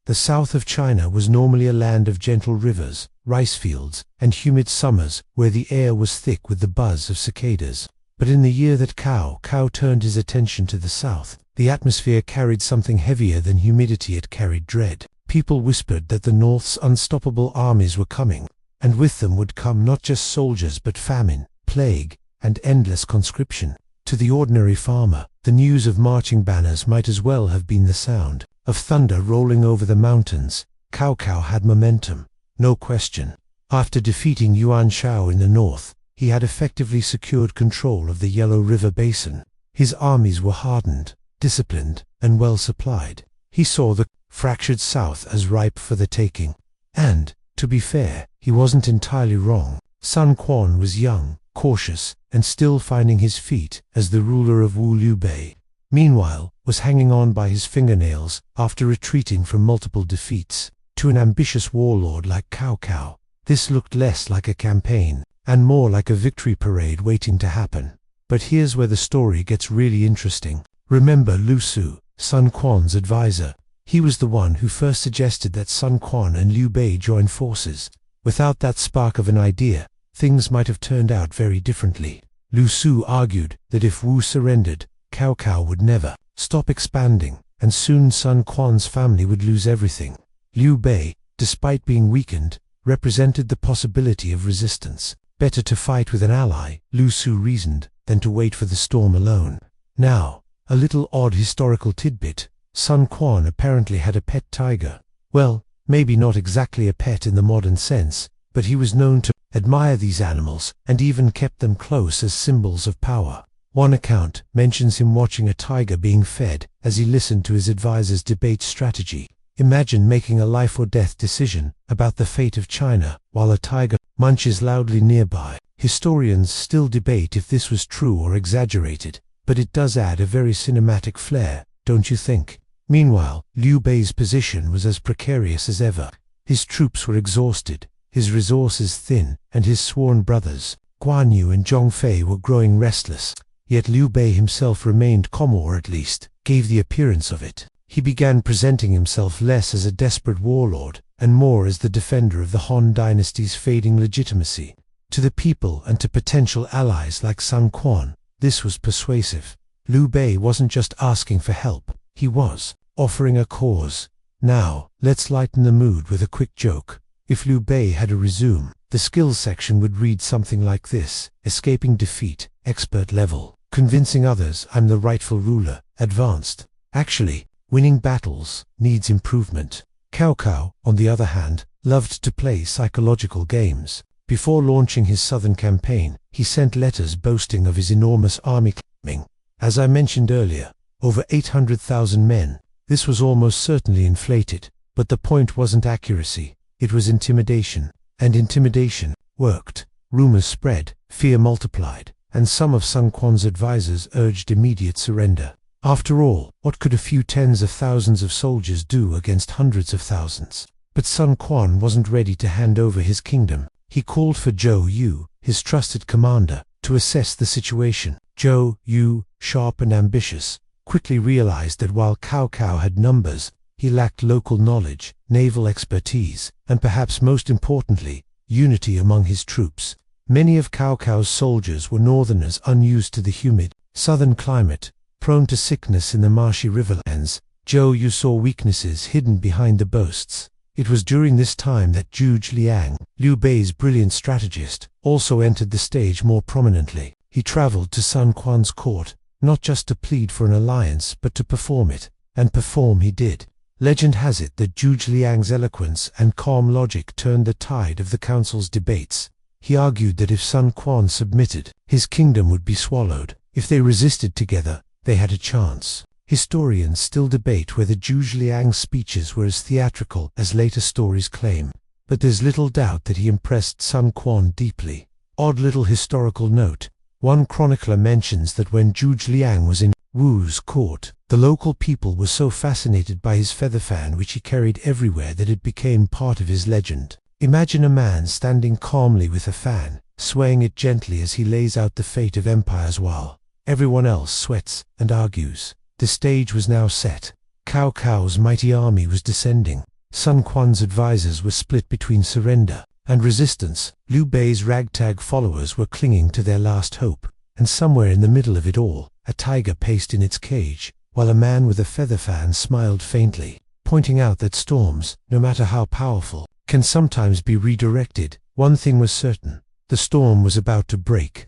The south of China was normally a land of gentle rivers, rice fields, and humid summers where the air was thick with the buzz of cicadas. But in the year that Cao turned his attention to the south, the atmosphere carried something heavier than humidity. It carried dread. People whispered that the north's unstoppable armies were coming, and with them would come not just soldiers but famine, plague, and endless conscription. To the ordinary farmer, the news of marching banners might as well have been the sound of thunder rolling over the mountains. Cao had momentum, no question. After defeating Yuan Shao in the north, he had effectively secured control of the Yellow River Basin. His armies were hardened, disciplined, and well supplied. He saw the fractured south as ripe for the taking. And, to be fair, he wasn't entirely wrong. Sun Quan was young, cautious, and still finding his feet as the ruler of Wu Liu Bei. Meanwhile, was hanging on by his fingernails after retreating from multiple defeats. To an ambitious warlord like Cao, this looked less like a campaign and more like a victory parade waiting to happen. But here's where the story gets really interesting. Remember Lu Su, Sun Quan's advisor. He was the one who first suggested that Sun Quan and Liu Bei join forces. Without that spark of an idea, things might have turned out very differently. Lu Su argued that if Wu surrendered, Cao would never stop expanding, and soon Sun Quan's family would lose everything. Liu Bei, despite being weakened, represented the possibility of resistance. Better to fight with an ally, Lu Su reasoned, than to wait for the storm alone. Now, a little odd historical tidbit. Sun Quan apparently had a pet tiger. Well, maybe not exactly a pet in the modern sense, but he was known to admire these animals and even kept them close as symbols of power. One account mentions him watching a tiger being fed as he listened to his advisor's debate strategy. Imagine making a life-or-death decision about the fate of China while a tiger munches loudly nearby. Historians still debate if this was true or exaggerated, but it does add a very cinematic flair, don't you think? Meanwhile, Liu Bei's position was as precarious as ever. His troops were exhausted, his resources thin, and his sworn brothers, Guan Yu and Zhong Fei, were growing restless. Yet Liu Bei himself remained calm, or at least gave the appearance of it. He began presenting himself less as a desperate warlord, and more as the defender of the Han dynasty's fading legitimacy. To the people and to potential allies like Sun Quan, this was persuasive. Liu Bei wasn't just asking for help, he was offering a cause. Now, let's lighten the mood with a quick joke. If Liu Bei had a resume, the skills section would read something like this: escaping defeat, expert level; convincing others I'm the rightful ruler, advanced; actually, winning battles, needs improvement. Cao, on the other hand, loved to play psychological games. Before launching his southern campaign, he sent letters boasting of his enormous army, claiming, as I mentioned earlier, over 800,000 men. This was almost certainly inflated, but the point wasn't accuracy, it was intimidation. And intimidation worked. Rumors spread, fear multiplied, and some of Sun Quan's advisors urged immediate surrender. After all, what could a few tens of thousands of soldiers do against hundreds of thousands? But Sun Quan wasn't ready to hand over his kingdom. He called for Zhou Yu, his trusted commander, to assess the situation. Zhou Yu, sharp and ambitious, quickly realized that while Cao had numbers, he lacked local knowledge, naval expertise, and perhaps most importantly, unity among his troops. Many of Cao's soldiers were northerners unused to the humid, southern climate, prone to sickness in the marshy riverlands. Zhou Yu saw weaknesses hidden behind the boasts. It was during this time that Zhuge Liang, Liu Bei's brilliant strategist, also entered the stage more prominently. He traveled to Sun Quan's court, not just to plead for an alliance but to perform it, and perform he did. Legend has it that Zhuge Liang's eloquence and calm logic turned the tide of the council's debates. He argued that if Sun Quan submitted, his kingdom would be swallowed. If they resisted together, they had a chance. Historians still debate whether Zhuge Liang's speeches were as theatrical as later stories claim, but there's little doubt that he impressed Sun Quan deeply. Odd little historical note: one chronicler mentions that when Zhuge Liang was in Wu's court, the local people were so fascinated by his feather fan, which he carried everywhere, that it became part of his legend. Imagine a man standing calmly with a fan, swaying it gently as he lays out the fate of empires while everyone else sweats and argues. The stage was now set. Cao's mighty army was descending. Sun Quan's advisors were split between surrender and resistance. Liu Bei's ragtag followers were clinging to their last hope, and somewhere in the middle of it all, a tiger paced in its cage, while a man with a feather fan smiled faintly, pointing out that storms, no matter how powerful, can sometimes be redirected. One thing was certain: the storm was about to break.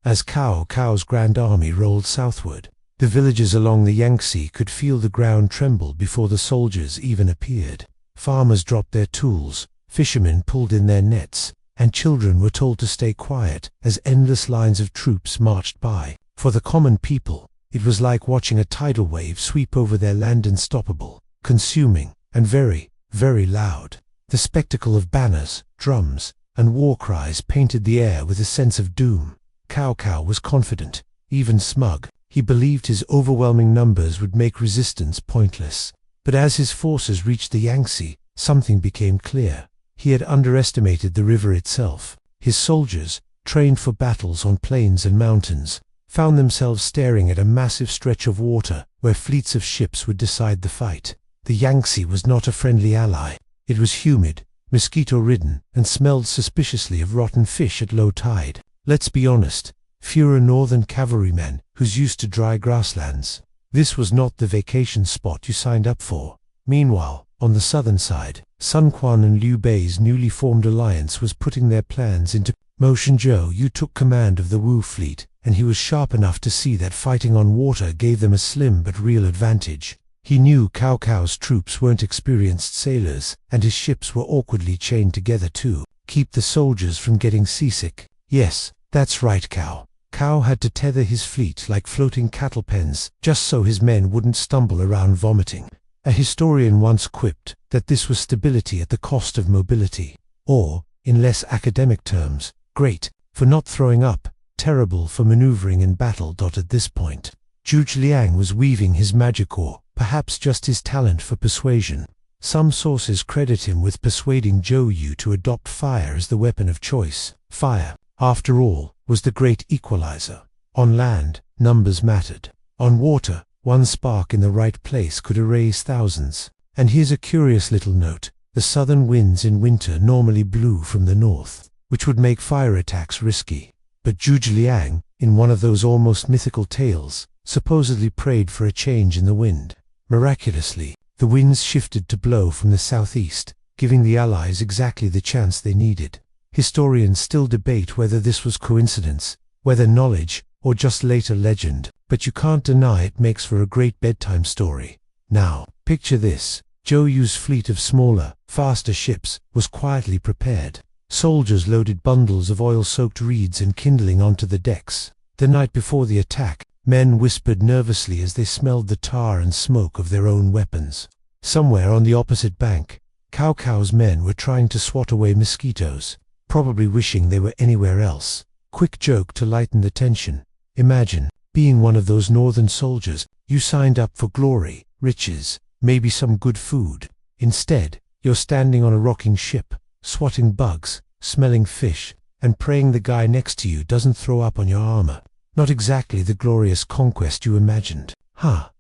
As Cao's grand army rolled southward, the villagers along the Yangtze could feel the ground tremble before the soldiers even appeared. Farmers dropped their tools, fishermen pulled in their nets, and children were told to stay quiet as endless lines of troops marched by. For the common people, it was like watching a tidal wave sweep over their land, unstoppable, consuming, and very, very loud. The spectacle of banners, drums, and war cries painted the air with a sense of doom. Cao was confident, even smug. He believed his overwhelming numbers would make resistance pointless. But as his forces reached the Yangtze, something became clear. He had underestimated the river itself. His soldiers, trained for battles on plains and mountains, found themselves staring at a massive stretch of water where fleets of ships would decide the fight. The Yangtze was not a friendly ally. It was humid, mosquito-ridden, and smelled suspiciously of rotten fish at low tide. Let's be honest, fewer northern cavalrymen who's used to dry grasslands. This was not the vacation spot you signed up for. Meanwhile, on the southern side, Sun Quan and Liu Bei's newly formed alliance was putting their plans into motion. Zhou Yu took command of the Wu fleet, and he was sharp enough to see that fighting on water gave them a slim but real advantage. He knew Cao's troops weren't experienced sailors, and his ships were awkwardly chained together to keep the soldiers from getting seasick. Yes, that's right, Cao had to tether his fleet like floating cattle pens, just so his men wouldn't stumble around vomiting. A historian once quipped that this was stability at the cost of mobility. Or, in less academic terms, great for not throwing up, terrible for maneuvering in battle. At this point, Zhuge Liang was weaving his magic, or perhaps just his talent for persuasion. Some sources credit him with persuading Zhou Yu to adopt fire as the weapon of choice. Fire, after all, was the great equalizer. On land, numbers mattered. On water, one spark in the right place could erase thousands. And here's a curious little note: the southern winds in winter normally blew from the north, which would make fire attacks risky. But Zhuge Liang, in one of those almost mythical tales, supposedly prayed for a change in the wind. Miraculously, the winds shifted to blow from the southeast, giving the Allies exactly the chance they needed. Historians still debate whether this was coincidence, whether knowledge, or just later legend, but you can't deny it makes for a great bedtime story. Now, picture this: Zhou Yu's fleet of smaller, faster ships was quietly prepared. Soldiers loaded bundles of oil-soaked reeds and kindling onto the decks. The night before the attack, men whispered nervously as they smelled the tar and smoke of their own weapons. Somewhere on the opposite bank, Cao's men were trying to swat away mosquitoes, probably wishing they were anywhere else. Quick joke to lighten the tension: imagine being one of those northern soldiers. You signed up for glory, riches, maybe some good food. Instead, you're standing on a rocking ship, swatting bugs, smelling fish, and praying the guy next to you doesn't throw up on your armor. Not exactly the glorious conquest you imagined.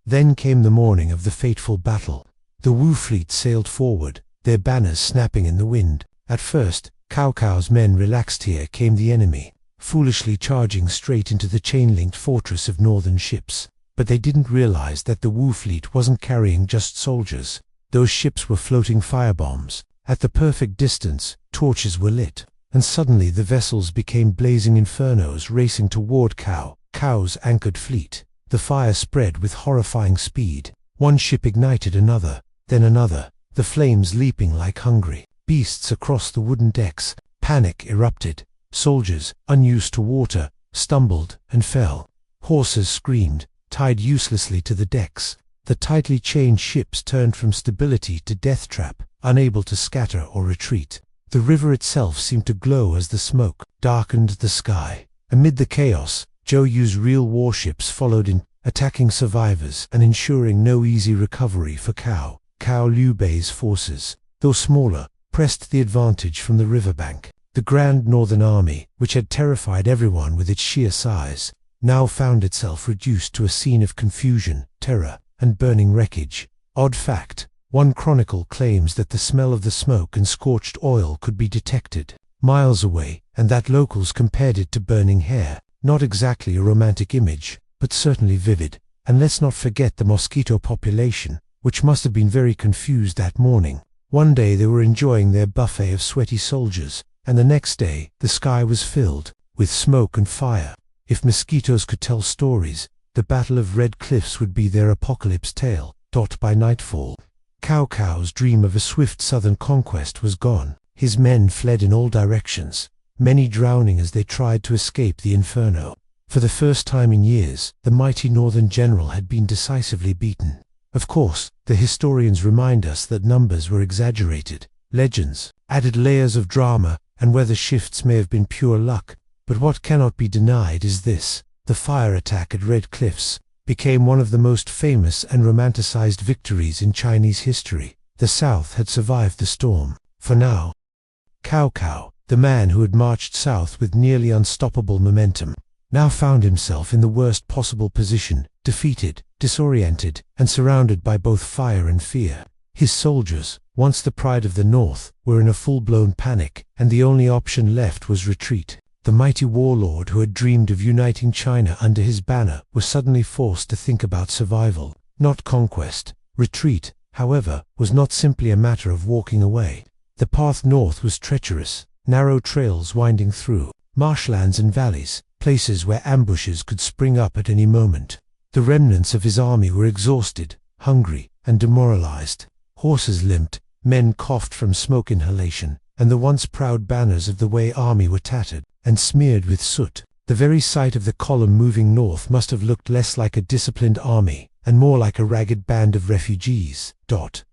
Then came the morning of the fateful battle. The Wu fleet sailed forward, their banners snapping in the wind. At first, Cao's men relaxed. Here came the enemy, foolishly charging straight into the chain-linked fortress of northern ships. But they didn't realize that the Wu fleet wasn't carrying just soldiers. Those ships were floating firebombs. At the perfect distance, torches were lit, and suddenly the vessels became blazing infernos racing toward Cao's anchored fleet. The fire spread with horrifying speed. One ship ignited another, then another, the flames leaping like hungry beasts across the wooden decks. Panic erupted. Soldiers, unused to water, stumbled and fell. Horses screamed, tied uselessly to the decks. The tightly chained ships turned from stability to death trap, unable to scatter or retreat. The river itself seemed to glow as the smoke darkened the sky. Amid the chaos, Zhou Yu's real warships followed in, attacking survivors and ensuring no easy recovery for Liu Bei's forces, though smaller, pressed the advantage from the riverbank. The Grand Northern Army, which had terrified everyone with its sheer size, now found itself reduced to a scene of confusion, terror, and burning wreckage. Odd fact: One chronicle claims that the smell of the smoke and scorched oil could be detected miles away, and that locals compared it to burning hair. Not exactly a romantic image, but certainly vivid. And let's not forget the mosquito population, which must have been very confused that morning. One day they were enjoying their buffet of sweaty soldiers, and the next day the sky was filled with smoke and fire. If mosquitoes could tell stories, the Battle of Red Cliffs would be their apocalypse tale. By nightfall, Cao Cao's dream of a swift southern conquest was gone. His men fled in all directions, many drowning as they tried to escape the inferno. For the first time in years, the mighty northern general had been decisively beaten. Of course, the historians remind us that numbers were exaggerated. Legends added layers of drama, and weather shifts may have been pure luck. But what cannot be denied is this: the fire attack at Red Cliffs became one of the most famous and romanticized victories in Chinese history. The South had survived the storm. For now, Cao Cao, the man who had marched south with nearly unstoppable momentum, now found himself in the worst possible position, defeated, disoriented, and surrounded by both fire and fear. His soldiers, once the pride of the North, were in a full-blown panic, and the only option left was retreat. The mighty warlord who had dreamed of uniting China under his banner was suddenly forced to think about survival, not conquest. Retreat, however, was not simply a matter of walking away. The path north was treacherous, narrow trails winding through marshlands and valleys, places where ambushes could spring up at any moment. The remnants of his army were exhausted, hungry, and demoralized. Horses limped, men coughed from smoke inhalation, and the once proud banners of the Wei army were tattered and smeared with soot. The very sight of the column moving north must have looked less like a disciplined army, and more like a ragged band of refugees.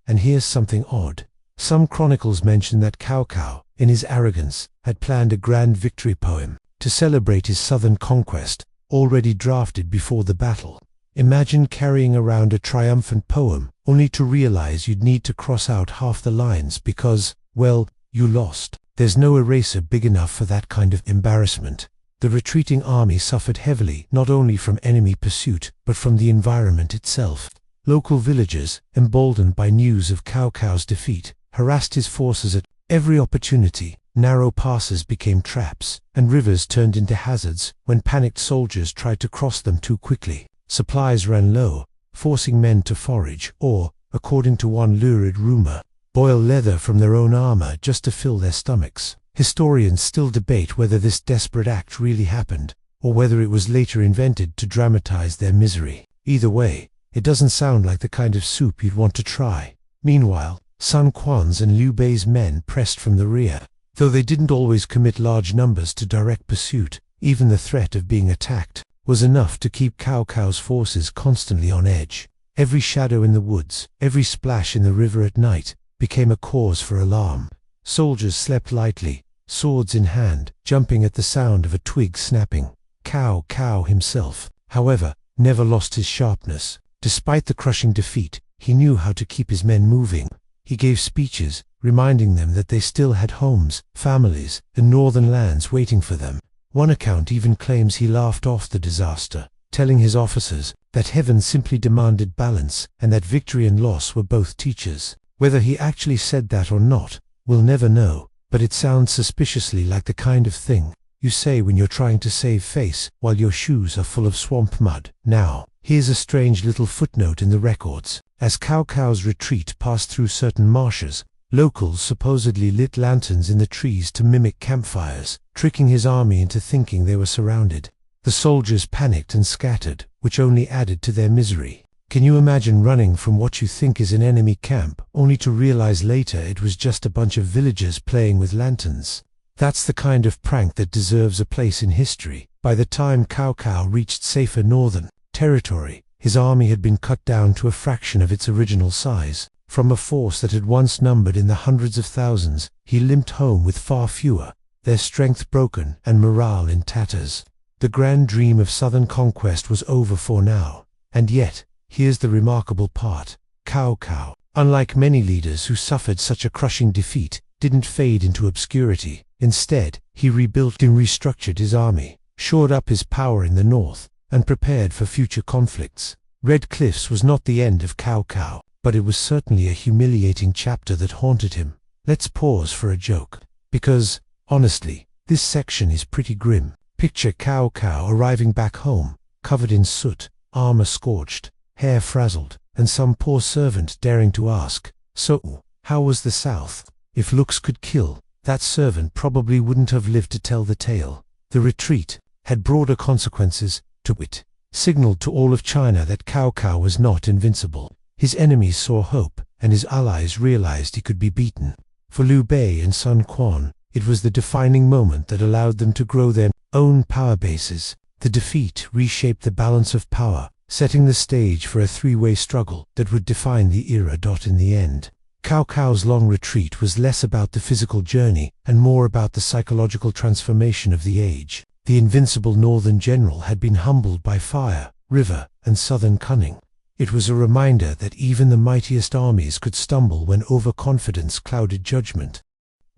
And here's something odd. Some chronicles mention that Cao Cao, in his arrogance, had planned a grand victory poem to celebrate his southern conquest, already drafted before the battle. Imagine carrying around a triumphant poem, only to realize you'd need to cross out half the lines because, well, you lost. There's no eraser big enough for that kind of embarrassment. The retreating army suffered heavily not only from enemy pursuit, but from the environment itself. Local villagers, emboldened by news of Cao Cao's defeat, harassed his forces at every opportunity. Narrow passes became traps, and rivers turned into hazards when panicked soldiers tried to cross them too quickly. Supplies ran low, forcing men to forage or, according to one lurid rumor, boil leather from their own armor just to fill their stomachs. Historians still debate whether this desperate act really happened, or whether it was later invented to dramatize their misery. Either way, it doesn't sound like the kind of soup you'd want to try. Meanwhile, Sun Quan's and Liu Bei's men pressed from the rear. Though they didn't always commit large numbers to direct pursuit, even the threat of being attacked was enough to keep Cao Cao's forces constantly on edge. Every shadow in the woods, every splash in the river at night, became a cause for alarm. Soldiers slept lightly, swords in hand, jumping at the sound of a twig snapping. Cao Cao himself, however, never lost his sharpness. Despite the crushing defeat, he knew how to keep his men moving. He gave speeches, reminding them that they still had homes, families, and northern lands waiting for them. One account even claims he laughed off the disaster, telling his officers that heaven simply demanded balance and that victory and loss were both teachers. Whether he actually said that or not, we'll never know, but it sounds suspiciously like the kind of thing you say when you're trying to save face while your shoes are full of swamp mud. Now, here's a strange little footnote in the records. As Cao Cao's retreat passed through certain marshes, locals supposedly lit lanterns in the trees to mimic campfires, tricking his army into thinking they were surrounded. The soldiers panicked and scattered, which only added to their misery. Can you imagine running from what you think is an enemy camp, only to realize later it was just a bunch of villagers playing with lanterns? That's the kind of prank that deserves a place in history. By the time Cao Cao reached safer northern territory, his army had been cut down to a fraction of its original size. From a force that had once numbered in the hundreds of thousands, he limped home with far fewer, their strength broken and morale in tatters. The grand dream of southern conquest was over for now. And yet, here's the remarkable part. Cao Cao, unlike many leaders who suffered such a crushing defeat, didn't fade into obscurity. Instead, he rebuilt and restructured his army, shored up his power in the north, and prepared for future conflicts. Red Cliffs was not the end of Cao Cao. but it was certainly a humiliating chapter that haunted him. Let's pause for a joke, because, honestly, this section is pretty grim. Picture Cao Cao arriving back home, covered in soot, armor scorched, hair frazzled, and some poor servant daring to ask, "So, how was the South?" If looks could kill, that servant probably wouldn't have lived to tell the tale. The retreat had broader consequences, to wit, signaled to all of China that Cao Cao was not invincible. His enemies saw hope, and his allies realized he could be beaten. For Liu Bei and Sun Quan, it was the defining moment that allowed them to grow their own power bases. The defeat reshaped the balance of power, setting the stage for a three-way struggle that would define the era. In the end, Cao Cao's long retreat was less about the physical journey and more about the psychological transformation of the age. The invincible northern general had been humbled by fire, river, and southern cunning. It was a reminder that even the mightiest armies could stumble when overconfidence clouded judgment.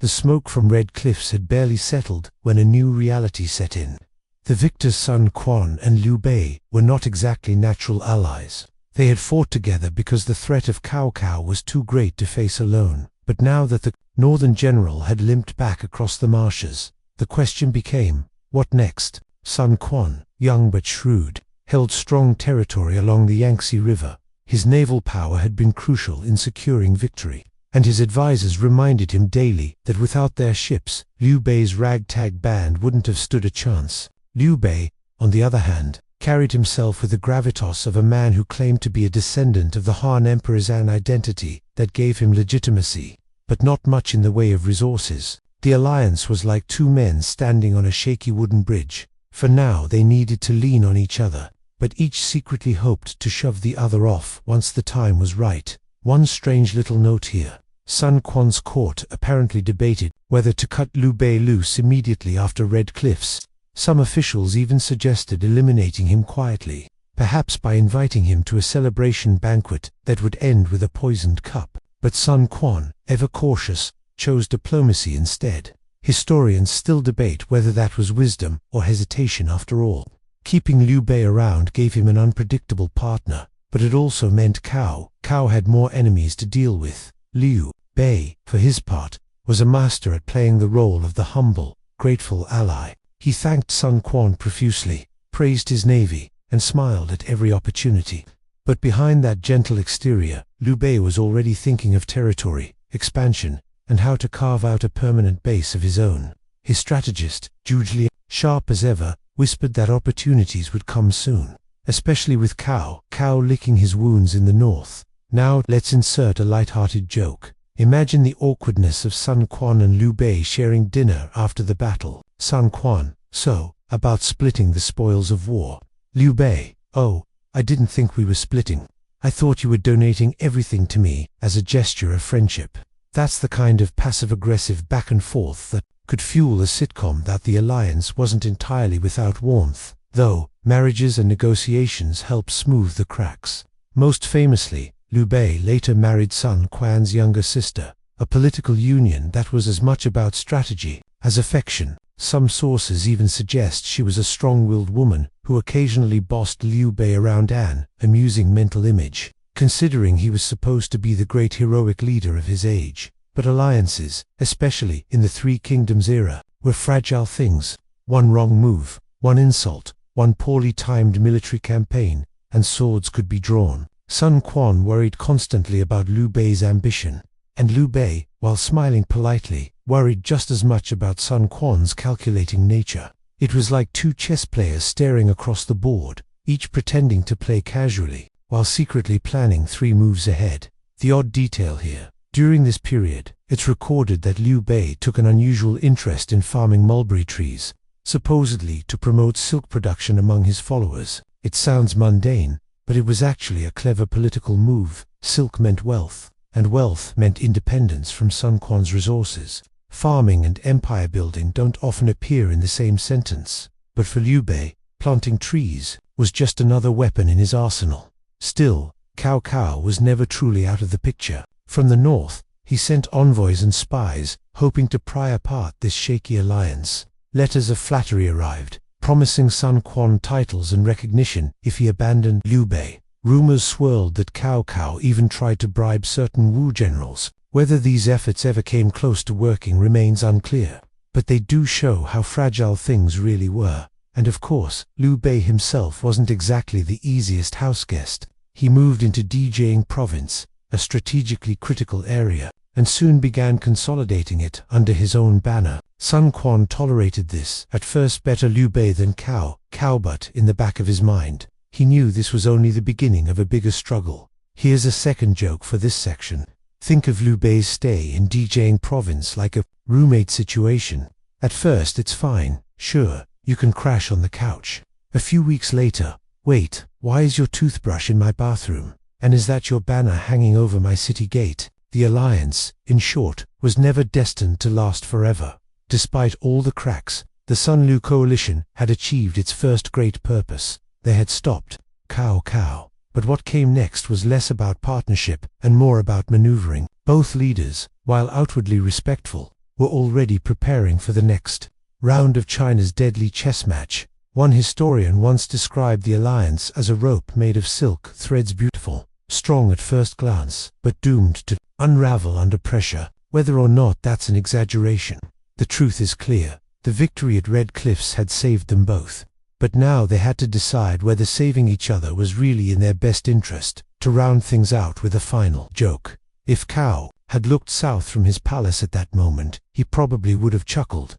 The smoke from red cliffs had barely settled when a new reality set in. The victors Sun Quan and Liu Bei were not exactly natural allies. They had fought together because the threat of Cao Cao was too great to face alone. But now that the northern general had limped back across the marshes, the question became, what next? Sun Quan, young but shrewd, held strong territory along the Yangtze River. His naval power had been crucial in securing victory, and his advisors reminded him daily that without their ships, Liu Bei's ragtag band wouldn't have stood a chance. Liu Bei, on the other hand, carried himself with the gravitas of a man who claimed to be a descendant of the Han Emperor's an identity that gave him legitimacy, but not much in the way of resources. The alliance was like two men standing on a shaky wooden bridge. For now they needed to lean on each other, but each secretly hoped to shove the other off once the time was right. One strange little note here. Sun Quan's court apparently debated whether to cut Liu Bei loose immediately after Red Cliffs. Some officials even suggested eliminating him quietly, perhaps by inviting him to a celebration banquet that would end with a poisoned cup. But Sun Quan, ever cautious, chose diplomacy instead. Historians still debate whether that was wisdom or hesitation after all. Keeping Liu Bei around gave him an unpredictable partner, but it also meant Cao had more enemies to deal with. Liu Bei, for his part, was a master at playing the role of the humble, grateful ally. He thanked Sun Quan profusely, praised his navy, and smiled at every opportunity. But behind that gentle exterior, Liu Bei was already thinking of territory, expansion, and how to carve out a permanent base of his own. His strategist, Zhuge Liang, sharp as ever, whispered that opportunities would come soon, especially with Cao licking his wounds in the north. Now let's insert a light-hearted joke. Imagine the awkwardness of Sun Quan and Liu Bei sharing dinner after the battle. Sun Quan, so, about splitting the spoils of war. Liu Bei, oh, I didn't think we were splitting. I thought you were donating everything to me as a gesture of friendship. That's the kind of passive-aggressive back and forth that could fuel a sitcom. That the alliance wasn't entirely without warmth, though marriages and negotiations helped smooth the cracks. Most famously, Liu Bei later married Sun Quan's younger sister, a political union that was as much about strategy as affection. Some sources even suggest she was a strong-willed woman who occasionally bossed Liu Bei around, an amusing mental image, considering he was supposed to be the great heroic leader of his age. But alliances, especially in the Three Kingdoms era, were fragile things. One wrong move, one insult, one poorly timed military campaign, and swords could be drawn. Sun Quan worried constantly about Liu Bei's ambition, and Liu Bei, while smiling politely, worried just as much about Sun Quan's calculating nature. It was like two chess players staring across the board, each pretending to play casually, while secretly planning 3 moves ahead. The odd detail here. During this period, it's recorded that Liu Bei took an unusual interest in farming mulberry trees, supposedly to promote silk production among his followers. It sounds mundane, but it was actually a clever political move. Silk meant wealth, and wealth meant independence from Sun Quan's resources. Farming and empire building don't often appear in the same sentence, but for Liu Bei, planting trees was just another weapon in his arsenal. Still, Cao Cao was never truly out of the picture. From the north, he sent envoys and spies, hoping to pry apart this shaky alliance. Letters of flattery arrived, promising Sun Quan titles and recognition if he abandoned Liu Bei. Rumors swirled that Cao Cao even tried to bribe certain Wu generals. Whether these efforts ever came close to working remains unclear, but they do show how fragile things really were. And of course, Liu Bei himself wasn't exactly the easiest houseguest. He moved into Dijing province, a strategically critical area, and soon began consolidating it under his own banner. Sun Quan tolerated this, at first better Liu Bei than Cao, but in the back of his mind, he knew this was only the beginning of a bigger struggle. Here's a second joke for this section. Think of Liu Bei's stay in Dijing province like a roommate situation. At first it's fine, sure, you can crash on the couch. A few weeks later, wait, why is your toothbrush in my bathroom? And is that your banner hanging over my city gate? The alliance, in short, was never destined to last forever. Despite all the cracks, the Sun Lu coalition had achieved its first great purpose. They had stopped Cao Cao. But what came next was less about partnership and more about maneuvering. Both leaders, while outwardly respectful, were already preparing for the next round of China's deadly chess match. One historian once described the alliance as a rope made of silk threads, beautiful, strong at first glance, but doomed to unravel under pressure. Whether or not that's an exaggeration, the truth is clear. The victory at Red Cliffs had saved them both. But now they had to decide whether saving each other was really in their best interest. To round things out with a final joke, if Cao had looked south from his palace at that moment, he probably would have chuckled.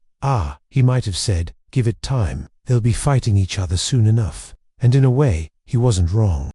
He might have said, give it time, they'll be fighting each other soon enough. And in a way, he wasn't wrong.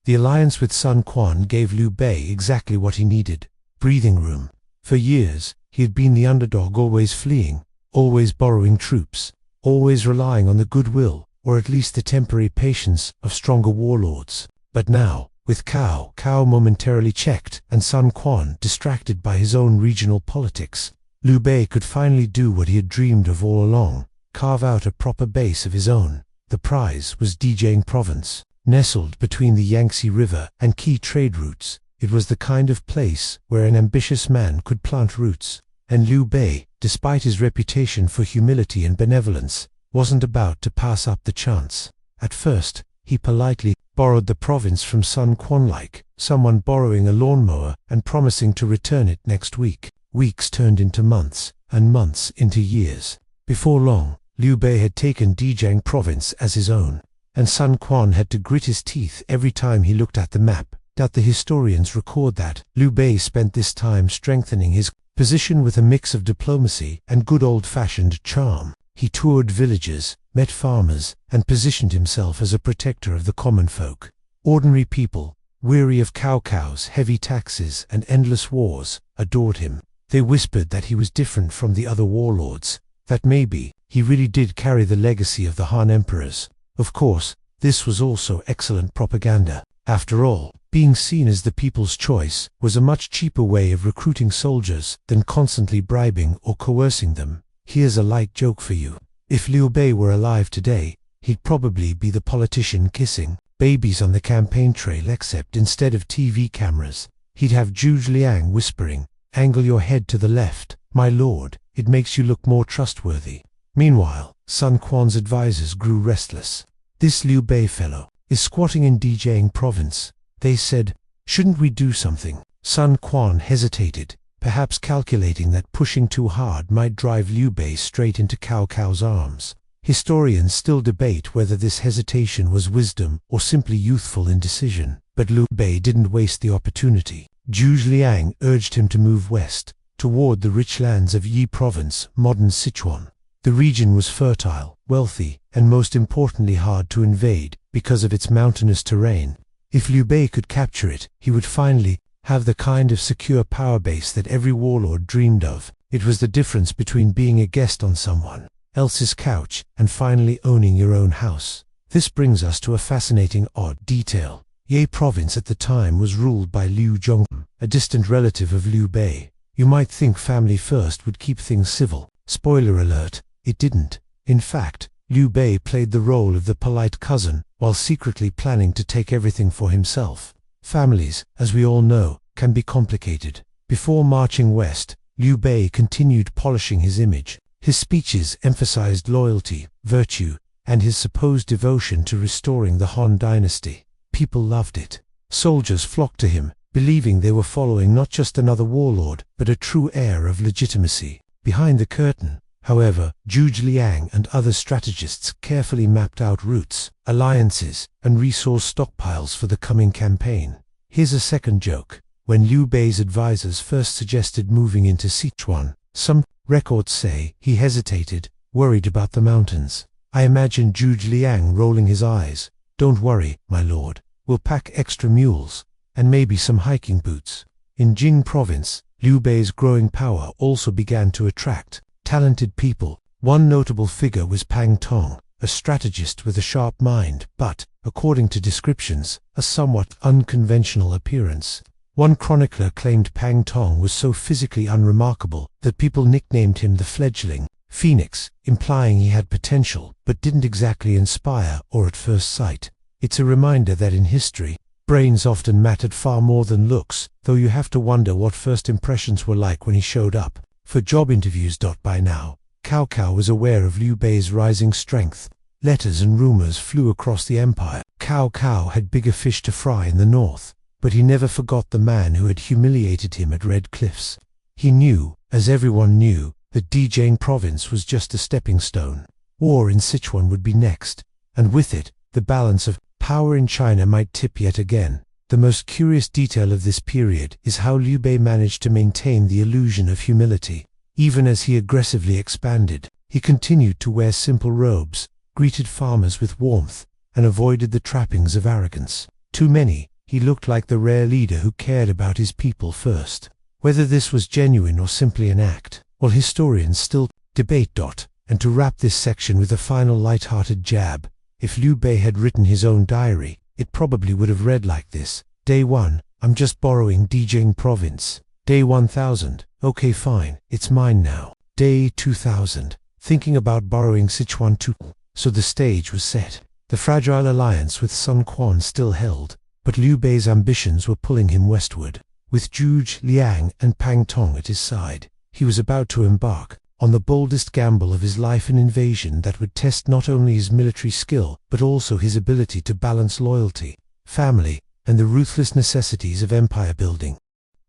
The alliance with Sun Quan gave Liu Bei exactly what he needed: breathing room. For years, he had been the underdog, always fleeing, always borrowing troops, always relying on the goodwill, or at least the temporary patience, of stronger warlords. But now, with Cao momentarily checked and Sun Quan distracted by his own regional politics, Liu Bei could finally do what he had dreamed of all along: carve out a proper base of his own. The prize was Dijing province. Nestled between the Yangtze River and key trade routes, it was the kind of place where an ambitious man could plant roots. And Liu Bei, despite his reputation for humility and benevolence, wasn't about to pass up the chance. At first, he politely borrowed the province from Sun Quan like someone borrowing a lawnmower and promising to return it next week. Weeks turned into months, and months into years. Before long, Liu Bei had taken Dijing province as his own, and Sun Quan had to grit his teeth every time he looked at the map. The historians record that Liu Bei spent this time strengthening his position with a mix of diplomacy and good old-fashioned charm. He toured villages, met farmers, and positioned himself as a protector of the common folk. Ordinary people, weary of Cao Cao's heavy taxes and endless wars, adored him. They whispered that he was different from the other warlords, that maybe he really did carry the legacy of the Han emperors. Of course, this was also excellent propaganda. After all, being seen as the people's choice was a much cheaper way of recruiting soldiers than constantly bribing or coercing them. Here's a light joke for you. If Liu Bei were alive today, he'd probably be the politician kissing babies on the campaign trail, except instead of TV cameras, he'd have Zhuge Liang whispering, "Angle your head to the left, my lord, it makes you look more trustworthy." Meanwhile, Sun Quan's advisors grew restless. "This Liu Bei fellow is squatting in Dijing province," they said. "Shouldn't we do something?" Sun Quan hesitated, perhaps calculating that pushing too hard might drive Liu Bei straight into Cao Cao's arms. Historians still debate whether this hesitation was wisdom or simply youthful indecision, but Liu Bei didn't waste the opportunity. Zhuge Liang urged him to move west, toward the rich lands of Yi province, modern Sichuan. The region was fertile, wealthy, and most importantly hard to invade because of its mountainous terrain. If Liu Bei could capture it, he would finally have the kind of secure power base that every warlord dreamed of. It was the difference between being a guest on someone else's couch and finally owning your own house. This brings us to a fascinating odd detail. Yi province at the time was ruled by Liu Zhonghu, a distant relative of Liu Bei. You might think family first would keep things civil. Spoiler alert, it didn't. In fact, Liu Bei played the role of the polite cousin while secretly planning to take everything for himself. Families, as we all know, can be complicated. Before marching west, Liu Bei continued polishing his image. His speeches emphasized loyalty, virtue, and his supposed devotion to restoring the Han dynasty. people loved it. Soldiers flocked to him, believing they were following not just another warlord, but a true heir of legitimacy. Behind the curtain, however, Zhuge Liang and other strategists carefully mapped out routes, alliances, and resource stockpiles for the coming campaign. Here's a second joke. When Liu Bei's advisors first suggested moving into Sichuan, some records say he hesitated, worried about the mountains. I imagine Zhuge Liang rolling his eyes. "Don't worry, my lord. We'll pack extra mules, and maybe some hiking boots." In Jing province, Liu Bei's growing power also began to attract talented people. One notable figure was Pang Tong, a strategist with a sharp mind, but, according to descriptions, a somewhat unconventional appearance. One chronicler claimed Pang Tong was so physically unremarkable that people nicknamed him the fledgling Phoenix, implying he had potential, but didn't exactly inspire or at first sight. It's a reminder that in history, brains often mattered far more than looks, though you have to wonder what first impressions were like when he showed up for job interviews. By now, Cao Cao was aware of Liu Bei's rising strength. Letters and rumors flew across the empire. Cao Cao had bigger fish to fry in the north, but he never forgot the man who had humiliated him at Red Cliffs. He knew, as everyone knew, that Dijing province was just a stepping stone. War in Sichuan would be next, and with it, the balance of power in China might tip yet again. The most curious detail of this period is how Liu Bei managed to maintain the illusion of humility. Even as he aggressively expanded, he continued to wear simple robes, greeted farmers with warmth, and avoided the trappings of arrogance. To many, he looked like the rare leader who cared about his people first. Whether this was genuine or simply an act, well, historians still debate. And to wrap this section with a final light-hearted jab, if Liu Bei had written his own diary, it probably would have read like this. Day 1, I'm just borrowing Dijing province. Day 1000, okay fine, it's mine now. Day 2000, thinking about borrowing Sichuan too. So the stage was set. The fragile alliance with Sun Quan still held, but Liu Bei's ambitions were pulling him westward. With Zhuge Liang and Pang Tong at his side, he was about to embark on the boldest gamble of his life, an invasion that would test not only his military skill, but also his ability to balance loyalty, family, and the ruthless necessities of empire building.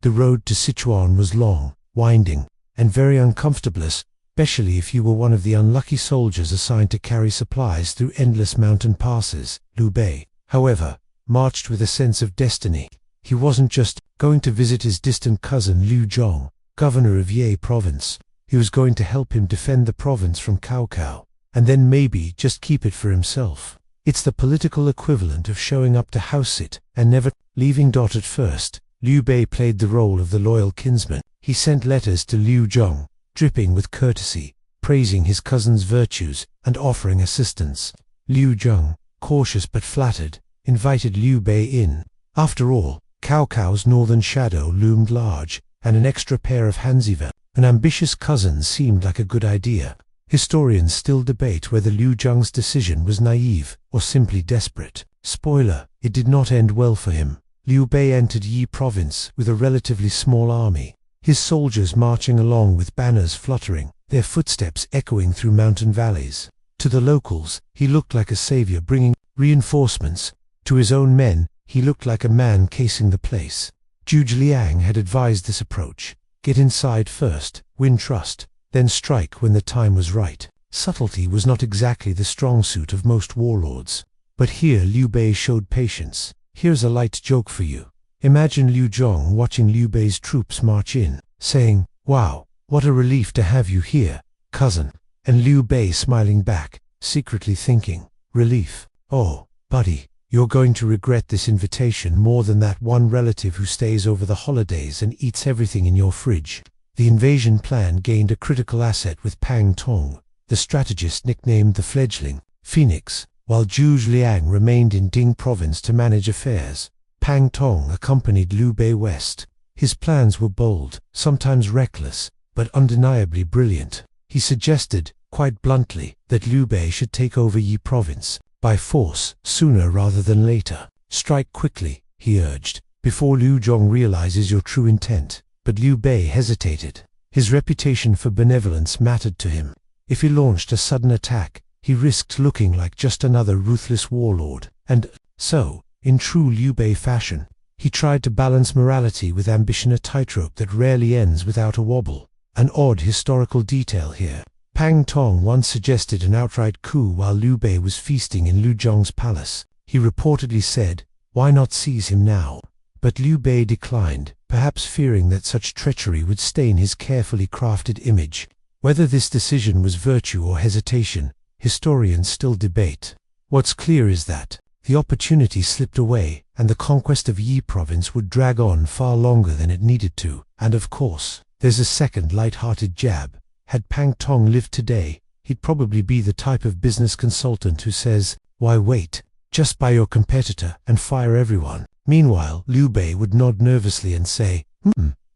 The road to Sichuan was long, winding, and very uncomfortable, especially if you were one of the unlucky soldiers assigned to carry supplies through endless mountain passes. Liu Bei, however, marched with a sense of destiny. He wasn't just going to visit his distant cousin Liu Zhong, governor of Ye province. He was going to help him defend the province from Cao Cao, and then maybe just keep it for himself. It's the political equivalent of showing up to house it and never leaving. At first, Liu Bei played the role of the loyal kinsman. He sent letters to Liu Zhong, dripping with courtesy, praising his cousin's virtues and offering assistance. Liu Zhong, cautious but flattered, invited Liu Bei in. After all, Cao Cao's northern shadow loomed large, and an extra pair of hands, an ambitious cousin, seemed like a good idea. Historians still debate whether Liu Zhong's decision was naive or simply desperate. Spoiler, it did not end well for him. Liu Bei entered Yi province with a relatively small army, his soldiers marching along with banners fluttering, their footsteps echoing through mountain valleys. To the locals, he looked like a savior bringing reinforcements. To his own men, he looked like a man casing the place. Zhuge Liang had advised this approach. Get inside first, win trust, then strike when the time was right. Subtlety was not exactly the strong suit of most warlords. But here Liu Bei showed patience. Here's a light joke for you. Imagine Liu Zhong watching Liu Bei's troops march in, saying, "Wow, what a relief to have you here, cousin." And Liu Bei smiling back, secretly thinking, "Relief? Oh, buddy, you're going to regret this invitation more than that one relative who stays over the holidays and eats everything in your fridge." The invasion plan gained a critical asset with Pang Tong, the strategist nicknamed the fledgling Phoenix, while Zhuge Liang remained in Ding province to manage affairs. Pang Tong accompanied Liu Bei west. His plans were bold, sometimes reckless, but undeniably brilliant. He suggested, quite bluntly, that Liu Bei should take over Yi province by force, sooner rather than later. "Strike quickly," he urged, "before Liu Zhong realizes your true intent." But Liu Bei hesitated. His reputation for benevolence mattered to him. If he launched a sudden attack, he risked looking like just another ruthless warlord. And so, In true Liu Bei fashion, he tried to balance morality with ambition, a tightrope that rarely ends without a wobble. An odd historical detail here. Pang Tong once suggested an outright coup while Liu Bei was feasting in Liu Zhong's palace. He reportedly said, "Why not seize him now?" But Liu Bei declined, perhaps fearing that such treachery would stain his carefully crafted image. Whether this decision was virtue or hesitation, historians still debate. What's clear is that the opportunity slipped away, and the conquest of Yi province would drag on far longer than it needed to. And of course, there's a second light-hearted jab. Had Pang Tong lived today, he'd probably be the type of business consultant who says, "Why wait? Just buy your competitor and fire everyone." Meanwhile, Liu Bei would nod nervously and say,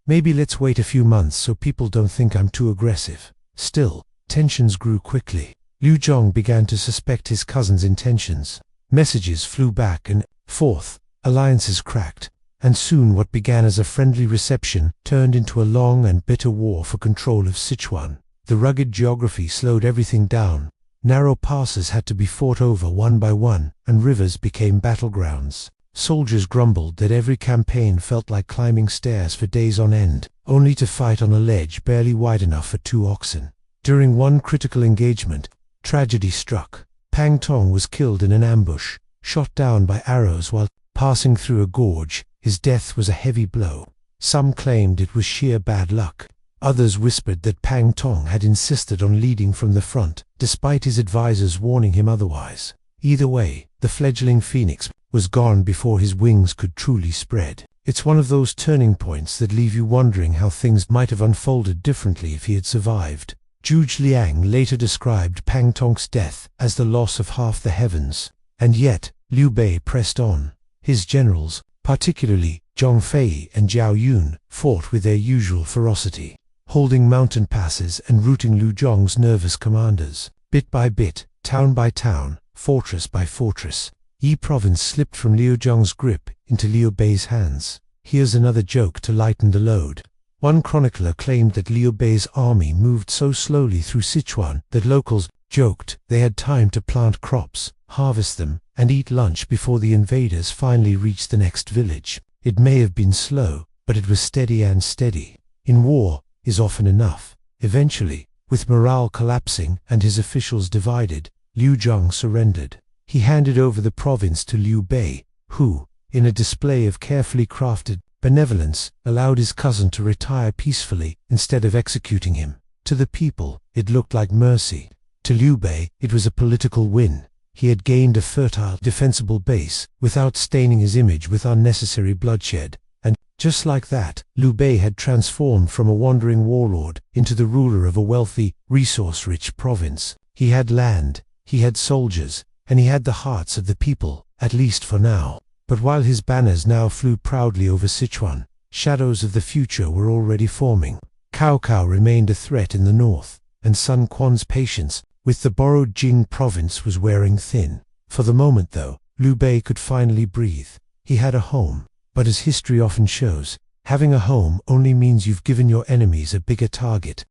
maybe let's wait a few months so people don't think I'm too aggressive." Still, tensions grew quickly. Liu Zhong began to suspect his cousin's intentions. Messages flew back and forth, alliances cracked, and soon what began as a friendly reception turned into a long and bitter war for control of Sichuan. The rugged geography slowed everything down. Narrow passes had to be fought over one by one, and rivers became battlegrounds. Soldiers grumbled that every campaign felt like climbing stairs for days on end, only to fight on a ledge barely wide enough for 2 oxen. During one critical engagement, tragedy struck. Pang Tong was killed in an ambush, shot down by arrows while passing through a gorge. His death was a heavy blow. Some claimed it was sheer bad luck. Others whispered that Pang Tong had insisted on leading from the front, despite his advisors warning him otherwise. Either way, the fledgling phoenix was gone before his wings could truly spread. It's one of those turning points that leave you wondering how things might have unfolded differently if he had survived. Zhuge Liang later described Pang Tong's death as the loss of half the heavens. And yet, Liu Bei pressed on. His generals, particularly Zhang Fei and Zhao Yun, fought with their usual ferocity, holding mountain passes and routing Liu Zhong's nervous commanders. Bit by bit, town by town, fortress by fortress, Yi province slipped from Liu Zhong's grip into Liu Bei's hands. Here's another joke to lighten the load. One chronicler claimed that Liu Bei's army moved so slowly through Sichuan that locals joked they had time to plant crops, harvest them, and eat lunch before the invaders finally reached the next village. It may have been slow, but it was steady, and steady in war is often enough. Eventually, with morale collapsing and his officials divided, Liu Zhong surrendered. He handed over the province to Liu Bei, who, in a display of carefully crafted benevolence, allowed his cousin to retire peacefully instead of executing him. To the people, it looked like mercy. To Liu Bei, it was a political win. He had gained a fertile, defensible base without staining his image with unnecessary bloodshed. And, just like that, Liu Bei had transformed from a wandering warlord into the ruler of a wealthy, resource-rich province. He had land, he had soldiers, and he had the hearts of the people, at least for now. But while his banners now flew proudly over Sichuan, shadows of the future were already forming. Cao Cao remained a threat in the north, and Sun Quan's patience with the borrowed Jing province was wearing thin. For the moment, though, Liu Bei could finally breathe. He had a home, but as history often shows, having a home only means you've given your enemies a bigger target.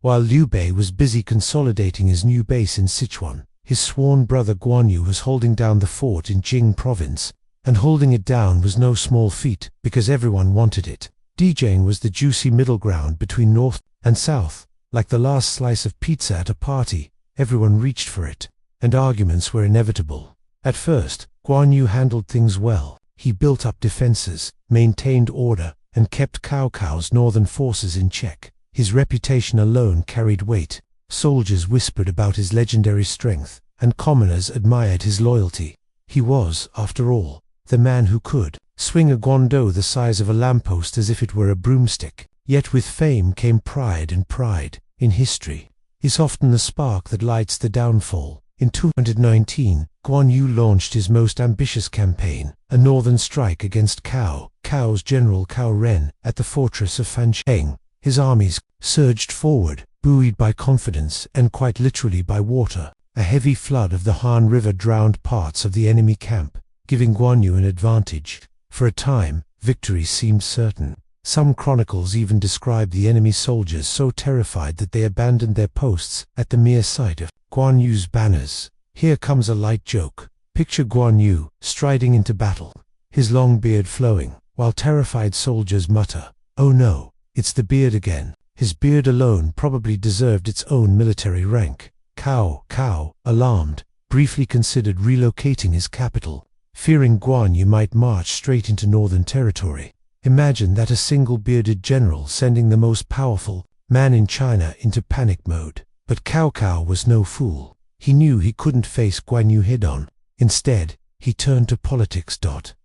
While Liu Bei was busy consolidating his new base in Sichuan, his sworn brother Guan Yu was holding down the fort in Jing province. And holding it down was no small feat, because everyone wanted it. DJing was the juicy middle ground between north and south. Like the last slice of pizza at a party, everyone reached for it, and arguments were inevitable. At first, Guan Yu handled things well. He built up defenses, maintained order, and kept Cao Cao's northern forces in check. His reputation alone carried weight. Soldiers whispered about his legendary strength, and commoners admired his loyalty. He was, after all, the man who could swing a guando the size of a lamppost as if it were a broomstick. Yet with fame came pride, and pride, in history, is often the spark that lights the downfall. In 219, Guan Yu launched his most ambitious campaign, a northern strike against Cao's general Cao Ren, at the fortress of Fancheng. His armies surged forward, buoyed by confidence and quite literally by water. A heavy flood of the Han River drowned parts of the enemy camp, giving Guan Yu an advantage. For a time, victory seemed certain. Some chronicles even describe the enemy soldiers so terrified that they abandoned their posts at the mere sight of Guan Yu's banners. Here comes a light joke. Picture Guan Yu striding into battle, his long beard flowing, while terrified soldiers mutter, "Oh no, it's the beard again." His beard alone probably deserved its own military rank. Cao, alarmed, briefly considered relocating his capital, fearing Guan Yu might march straight into northern territory. Imagine that, a single bearded general sending the most powerful man in China into panic mode. But Cao was no fool. He knew he couldn't face Guan Yu head-on. Instead, he turned to politics.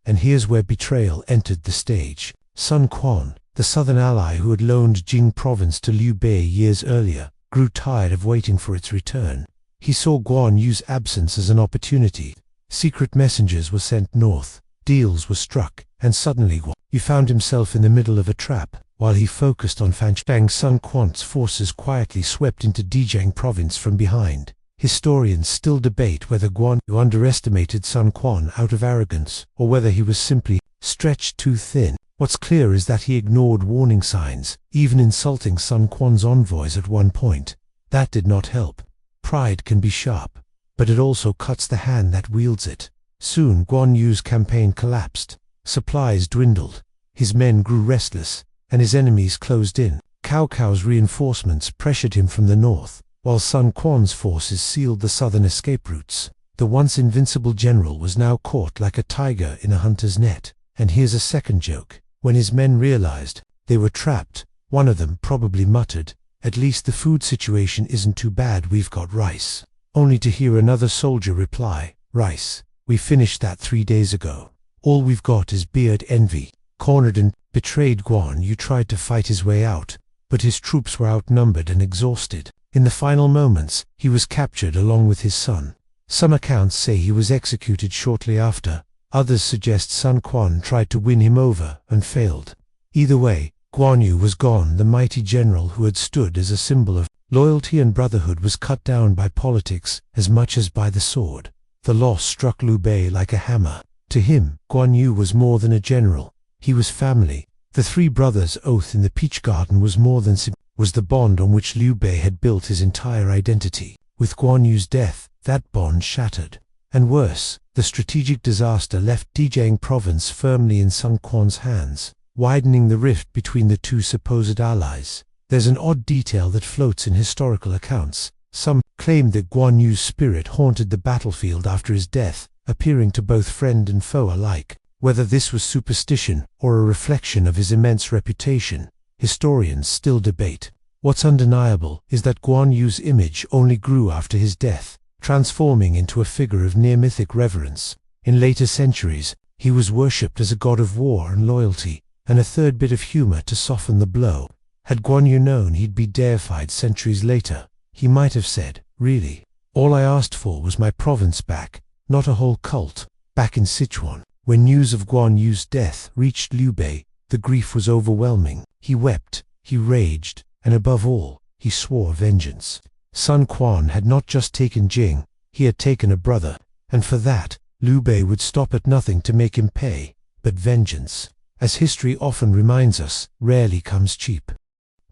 And here's where betrayal entered the stage. Quan, the southern ally who had loaned Jing province to Liu Bei years earlier, grew tired of waiting for its return. He saw Guan Yu's absence as an opportunity. Secret messengers were sent north, deals were struck, and suddenly Guan Yu found himself in the middle of a trap. While he focused on Fanchang, Quan's forces quietly swept into Zhejiang province from behind. Historians still debate whether Guan Yu underestimated Quan out of arrogance, or whether he was simply stretched too thin. What's clear is that he ignored warning signs, even insulting Quan's envoys at one point. That did not help. Pride can be sharp, but it also cuts the hand that wields it. Soon Guan Yu's campaign collapsed. Supplies dwindled, his men grew restless, and his enemies closed in. Cao's reinforcements pressured him from the north, while Quan's forces sealed the southern escape routes. The once invincible general was now caught like a tiger in a hunter's net. And here's a second joke. When his men realized they were trapped, one of them probably muttered, "At least the food situation isn't too bad, we've got rice." Only to hear another soldier reply, "Rice? We finished that 3 days ago. All we've got is beard envy." Cornered and betrayed, Guan Yu tried to fight his way out, but his troops were outnumbered and exhausted. In the final moments, he was captured along with his son. Some accounts say he was executed shortly after. Others suggest Quan tried to win him over and failed. Either way, Guan Yu was gone. The mighty general who had stood as a symbol of loyalty and brotherhood was cut down by politics as much as by the sword. The loss struck Liu Bei like a hammer. To him, Guan Yu was more than a general. He was family. The three brothers' oath in the peach garden was more than was the bond on which Liu Bei had built his entire identity. With Guan Yu's death, that bond shattered. And worse, the strategic disaster left Zhejiang province firmly in Quan's hands, widening the rift between the two supposed allies. There's an odd detail that floats in historical accounts. Some claim that Guan Yu's spirit haunted the battlefield after his death, appearing to both friend and foe alike. Whether this was superstition or a reflection of his immense reputation, historians still debate. What's undeniable is that Guan Yu's image only grew after his death, transforming into a figure of near-mythic reverence. In later centuries, he was worshipped as a god of war and loyalty, and a third bit of humor to soften the blow. Had Guan Yu known he'd be deified centuries later, he might have said, "Really, all I asked for was my province back, not a whole cult." Back in Sichuan, when news of Guan Yu's death reached Liu Bei, the grief was overwhelming. He wept, he raged, and above all, he swore vengeance. Quan had not just taken Jing, he had taken a brother, and for that, Liu Bei would stop at nothing to make him pay. But vengeance, as history often reminds us, rarely comes cheap.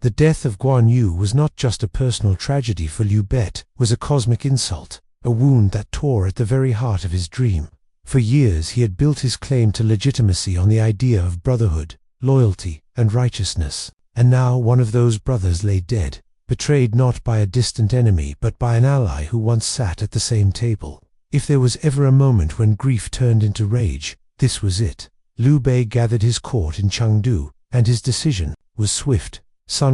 The death of Guan Yu was not just a personal tragedy for Liu Bei, it was a cosmic insult, a wound that tore at the very heart of his dream. For years he had built his claim to legitimacy on the idea of brotherhood, loyalty, and righteousness, and now one of those brothers lay dead, betrayed not by a distant enemy but by an ally who once sat at the same table. If there was ever a moment when grief turned into rage, this was it. Liu Bei gathered his court in Chengdu, and his decision was swift.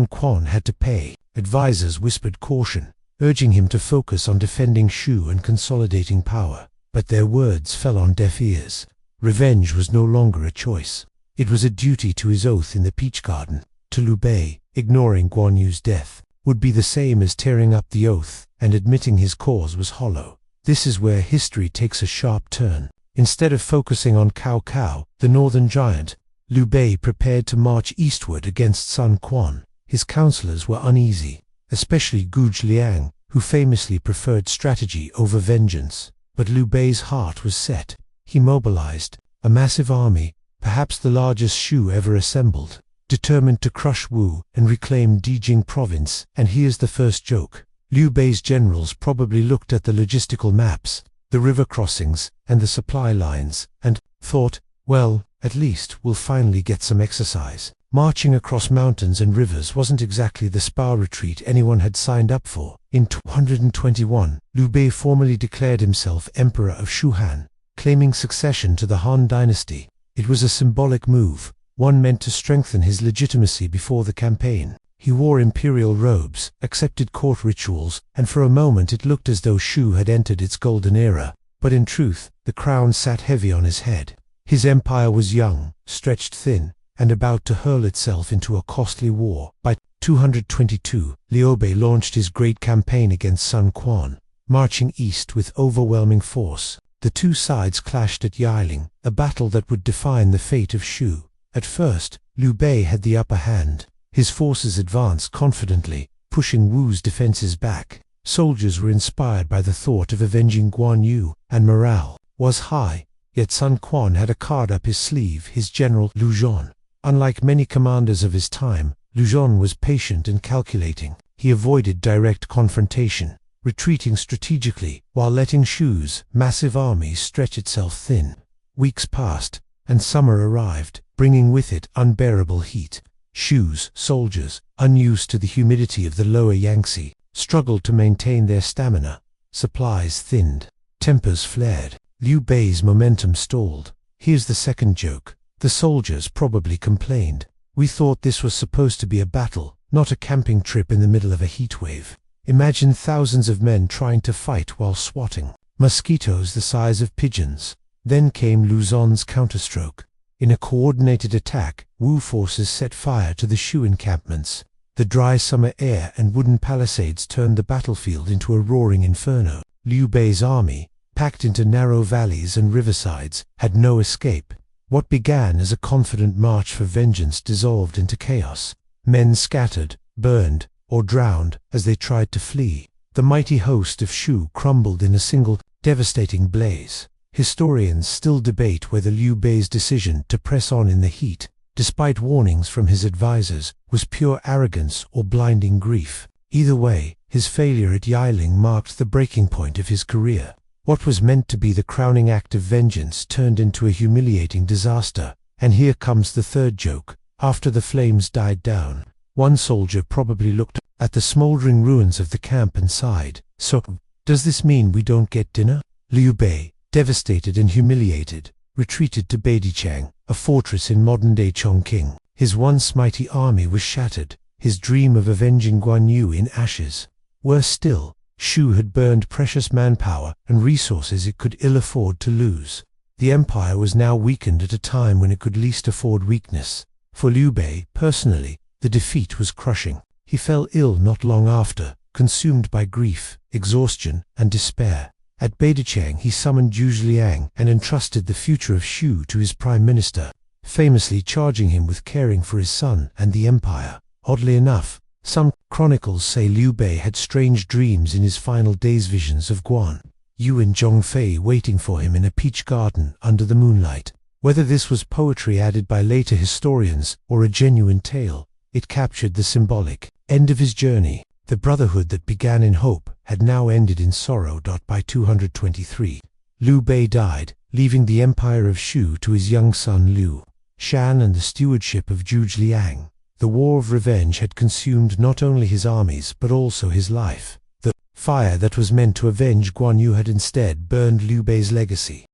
Quan had to pay. Advisors whispered caution, urging him to focus on defending Shu and consolidating power. But their words fell on deaf ears. Revenge was no longer a choice. It was a duty to his oath in the peach garden. To Liu Bei, ignoring Guan Yu's death would be the same as tearing up the oath, and admitting his cause was hollow. This is where history takes a sharp turn. Instead of focusing on Cao, the northern giant, Liu Bei prepared to march eastward against Quan. His counselors were uneasy, especially Gu Zhiliang, who famously preferred strategy over vengeance. But Liu Bei's heart was set. He mobilized a massive army, perhaps the largest Shu ever assembled, determined to crush Wu and reclaim Zhejiang province. And here's the first joke. Liu Bei's generals probably looked at the logistical maps. the river crossings, and the supply lines, and thought, well, at least we'll finally get some exercise. Marching across mountains and rivers wasn't exactly the spa retreat anyone had signed up for. In 221, Liu Bei formally declared himself Emperor of Shuhan, claiming succession to the Han dynasty. It was a symbolic move, one meant to strengthen his legitimacy before the campaign. He wore imperial robes, accepted court rituals, and for a moment it looked as though Shu had entered its golden era. But in truth, the crown sat heavy on his head. His empire was young, stretched thin, and about to hurl itself into a costly war. By 222, Liu Bei launched his great campaign against Sun Quan, marching east with overwhelming force. The two sides clashed at Yiling, a battle that would define the fate of Shu. At first, Liu Bei had the upper hand. His forces advanced confidently, pushing Wu's defenses back. Soldiers were inspired by the thought of avenging Guan Yu, and morale was high. Yet Sun Quan had a card up his sleeve, his general Liu Zhong. Unlike many commanders of his time, Liu Zhong was patient and calculating. He avoided direct confrontation, retreating strategically while letting Shu's massive army stretch itself thin. Weeks passed, and summer arrived, bringing with it unbearable heat. Shu's soldiers, unused to the humidity of the lower Yangtze, struggled to maintain their stamina. Supplies thinned. Tempers flared. Liu Bei's momentum stalled. Here's the second joke. The soldiers probably complained. We thought this was supposed to be a battle, not a camping trip in the middle of a heat wave. Imagine thousands of men trying to fight while swatting. Mosquitoes the size of pigeons. Then came Liu Zhong's counterstroke. In a coordinated attack, Wu forces set fire to the Shu encampments. The dry summer air and wooden palisades turned the battlefield into a roaring inferno. Liu Bei's army, packed into narrow valleys and riversides, had no escape. What began as a confident march for vengeance dissolved into chaos. Men scattered, burned, or drowned as they tried to flee. The mighty host of Shu crumbled in a single, devastating blaze. Historians still debate whether Liu Bei's decision to press on in the heat, despite warnings from his advisors, was pure arrogance or blinding grief. Either way, his failure at Yiling marked the breaking point of his career. What was meant to be the crowning act of vengeance turned into a humiliating disaster. And here comes the third joke. After the flames died down, one soldier probably looked at the smoldering ruins of the camp and sighed. So, does this mean we don't get dinner? Liu Bei, devastated and humiliated, retreated to Beidichang, a fortress in modern-day Chongqing. His once mighty army was shattered, his dream of avenging Guan Yu in ashes. Worse still, Shu had burned precious manpower and resources it could ill afford to lose. The empire was now weakened at a time when it could least afford weakness. For Liu Bei, personally, the defeat was crushing. He fell ill not long after, consumed by grief, exhaustion, and despair. At Beidichang he summoned Zhu Liang and entrusted the future of Shu to his prime minister, famously charging him with caring for his son and the empire. Oddly enough, some chronicles say Liu Bei had strange dreams in his final days, visions of Guan Yu and Zhongfei waiting for him in a peach garden under the moonlight. Whether this was poetry added by later historians or a genuine tale, it captured the symbolic end of his journey. The brotherhood that began in hope had now ended in sorrow. By 223, Liu Bei died, leaving the empire of Shu to his young son Liu Shan and the stewardship of Zhu Liang. The war of revenge had consumed not only his armies but also his life. The fire that was meant to avenge Guan Yu had instead burned Liu Bei's legacy.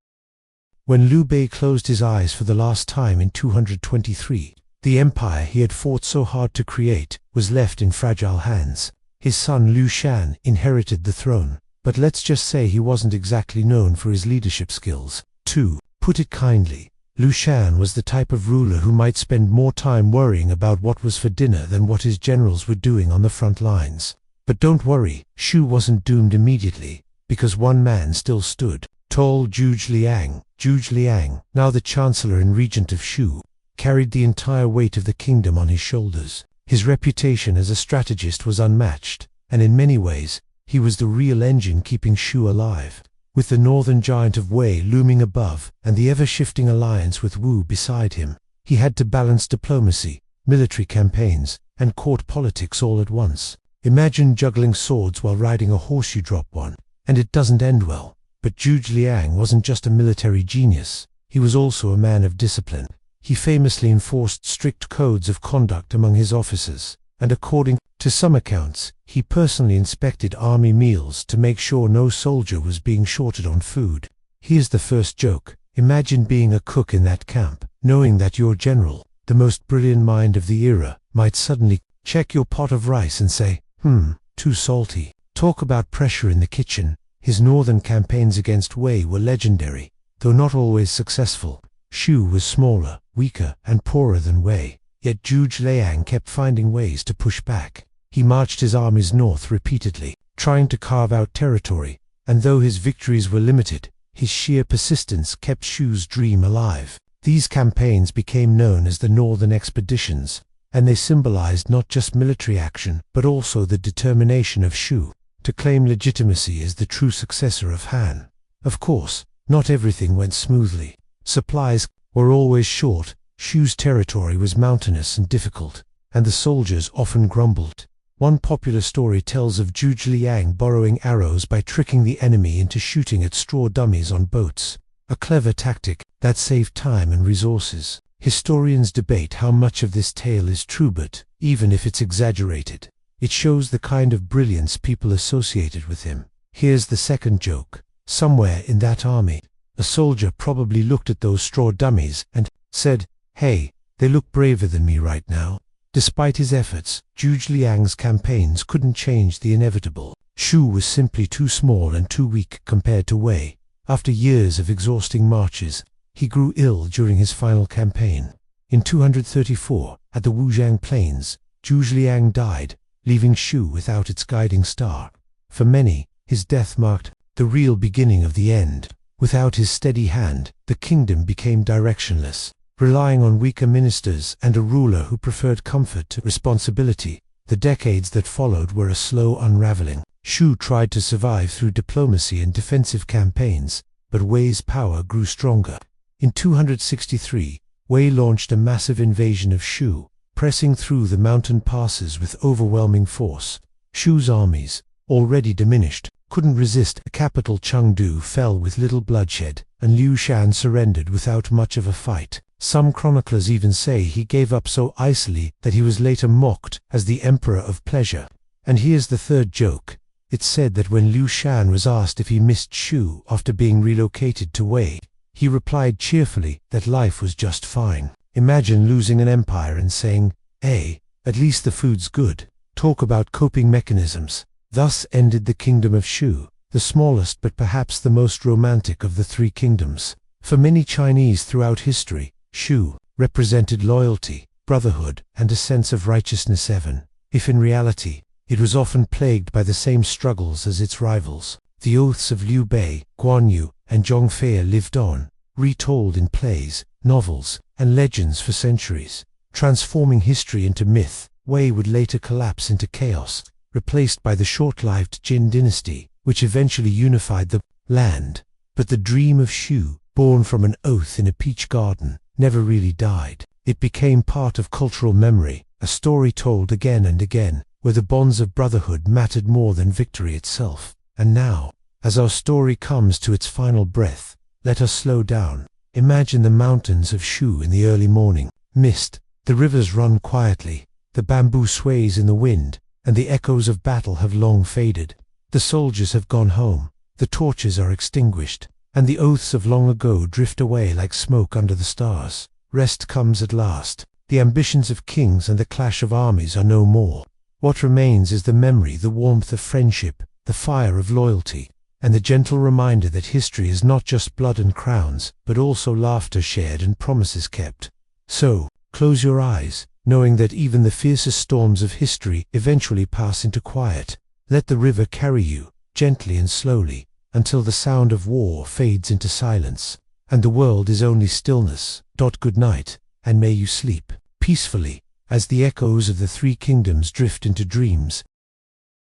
When Liu Bei closed his eyes for the last time in 223, the empire he had fought so hard to create was left in fragile hands. His son Liu Shan inherited the throne, but let's just say he wasn't exactly known for his leadership skills. To put it kindly, Liu Shan was the type of ruler who might spend more time worrying about what was for dinner than what his generals were doing on the front lines. But don't worry, Shu wasn't doomed immediately, because one man still stood tall. Zhu Liang. Zhu Liang, now the chancellor and regent of Shu, carried the entire weight of the kingdom on his shoulders. His reputation as a strategist was unmatched, and in many ways, he was the real engine keeping Shu alive. With the northern giant of Wei looming above and the ever-shifting alliance with Wu beside him, he had to balance diplomacy, military campaigns, and court politics all at once. Imagine juggling swords while riding a horse. You drop one, and it doesn't end well. But Zhuge Liang wasn't just a military genius, he was also a man of discipline. He famously enforced strict codes of conduct among his officers, and according to some accounts, he personally inspected army meals to make sure no soldier was being shorted on food. Here's the first joke. Imagine being a cook in that camp, knowing that your general, the most brilliant mind of the era, might suddenly check your pot of rice and say, too salty. Talk about pressure in the kitchen. His northern campaigns against Wei were legendary, though not always successful. Shu was smaller, weaker, and poorer than Wei, yet Zhuge Liang kept finding ways to push back. He marched his armies north repeatedly, trying to carve out territory, and though his victories were limited, his sheer persistence kept Shu's dream alive. These campaigns became known as the Northern Expeditions, and they symbolized not just military action, but also the determination of Shu to claim legitimacy as the true successor of Han. Of course, not everything went smoothly. Supplies were always short, Shu's territory was mountainous and difficult, and the soldiers often grumbled. One popular story tells of Zhuge Liang borrowing arrows by tricking the enemy into shooting at straw dummies on boats, a clever tactic that saved time and resources. Historians debate how much of this tale is true, but even if it's exaggerated, it shows the kind of brilliance people associated with him. Here's the second joke. Somewhere in that army, a soldier probably looked at those straw dummies and said, "Hey, they look braver than me right now." Despite his efforts, Zhuge Liang's campaigns couldn't change the inevitable. Shu was simply too small and too weak compared to Wei. After years of exhausting marches, he grew ill during his final campaign. In 234, at the Wujiang Plains, Zhuge Liang died, leaving Shu without its guiding star. For many, his death marked the real beginning of the end. Without his steady hand, the kingdom became directionless. Relying on weaker ministers and a ruler who preferred comfort to responsibility, the decades that followed were a slow unraveling. Shu tried to survive through diplomacy and defensive campaigns, but Wei's power grew stronger. In 263, Wei launched a massive invasion of Shu, pressing through the mountain passes with overwhelming force. Shu's armies, already diminished, couldn't resist. The capital Chengdu fell with little bloodshed, and Liu Shan surrendered without much of a fight. Some chroniclers even say he gave up so icily that he was later mocked as the Emperor of Pleasure. And here's the third joke. It's said that when Liu Shan was asked if he missed Shu after being relocated to Wei, he replied cheerfully that life was just fine. Imagine losing an empire and saying, "Hey, at least the food's good." Talk about coping mechanisms. Thus ended the kingdom of Shu, the smallest but perhaps the most romantic of the three kingdoms. For many Chinese throughout history, Shu represented loyalty, brotherhood, and a sense of righteousness, even if in reality, it was often plagued by the same struggles as its rivals. The oaths of Liu Bei, Guan Yu, and Zhong Fei lived on, retold in plays, novels, and legends for centuries, transforming history into myth. Wei would later collapse into chaos, replaced by the short-lived Jin dynasty, which eventually unified the land. But the dream of Shu, born from an oath in a peach garden, never really died. It became part of cultural memory, a story told again and again, where the bonds of brotherhood mattered more than victory itself. And now, as our story comes to its final breath, let us slow down. Imagine the mountains of Shu in the early morning mist, the rivers run quietly, the bamboo sways in the wind, and the echoes of battle have long faded. The soldiers have gone home, the torches are extinguished, and the oaths of long ago drift away like smoke under the stars. Rest comes at last. The ambitions of kings and the clash of armies are no more. What remains is the memory, the warmth of friendship, the fire of loyalty, and the gentle reminder that history is not just blood and crowns, but also laughter shared and promises kept. So, close your eyes, knowing that even the fiercest storms of history eventually pass into quiet. Let the river carry you, gently and slowly, until the sound of war fades into silence, and the world is only stillness. Good night, and may you sleep peacefully, as the echoes of the three kingdoms drift into dreams.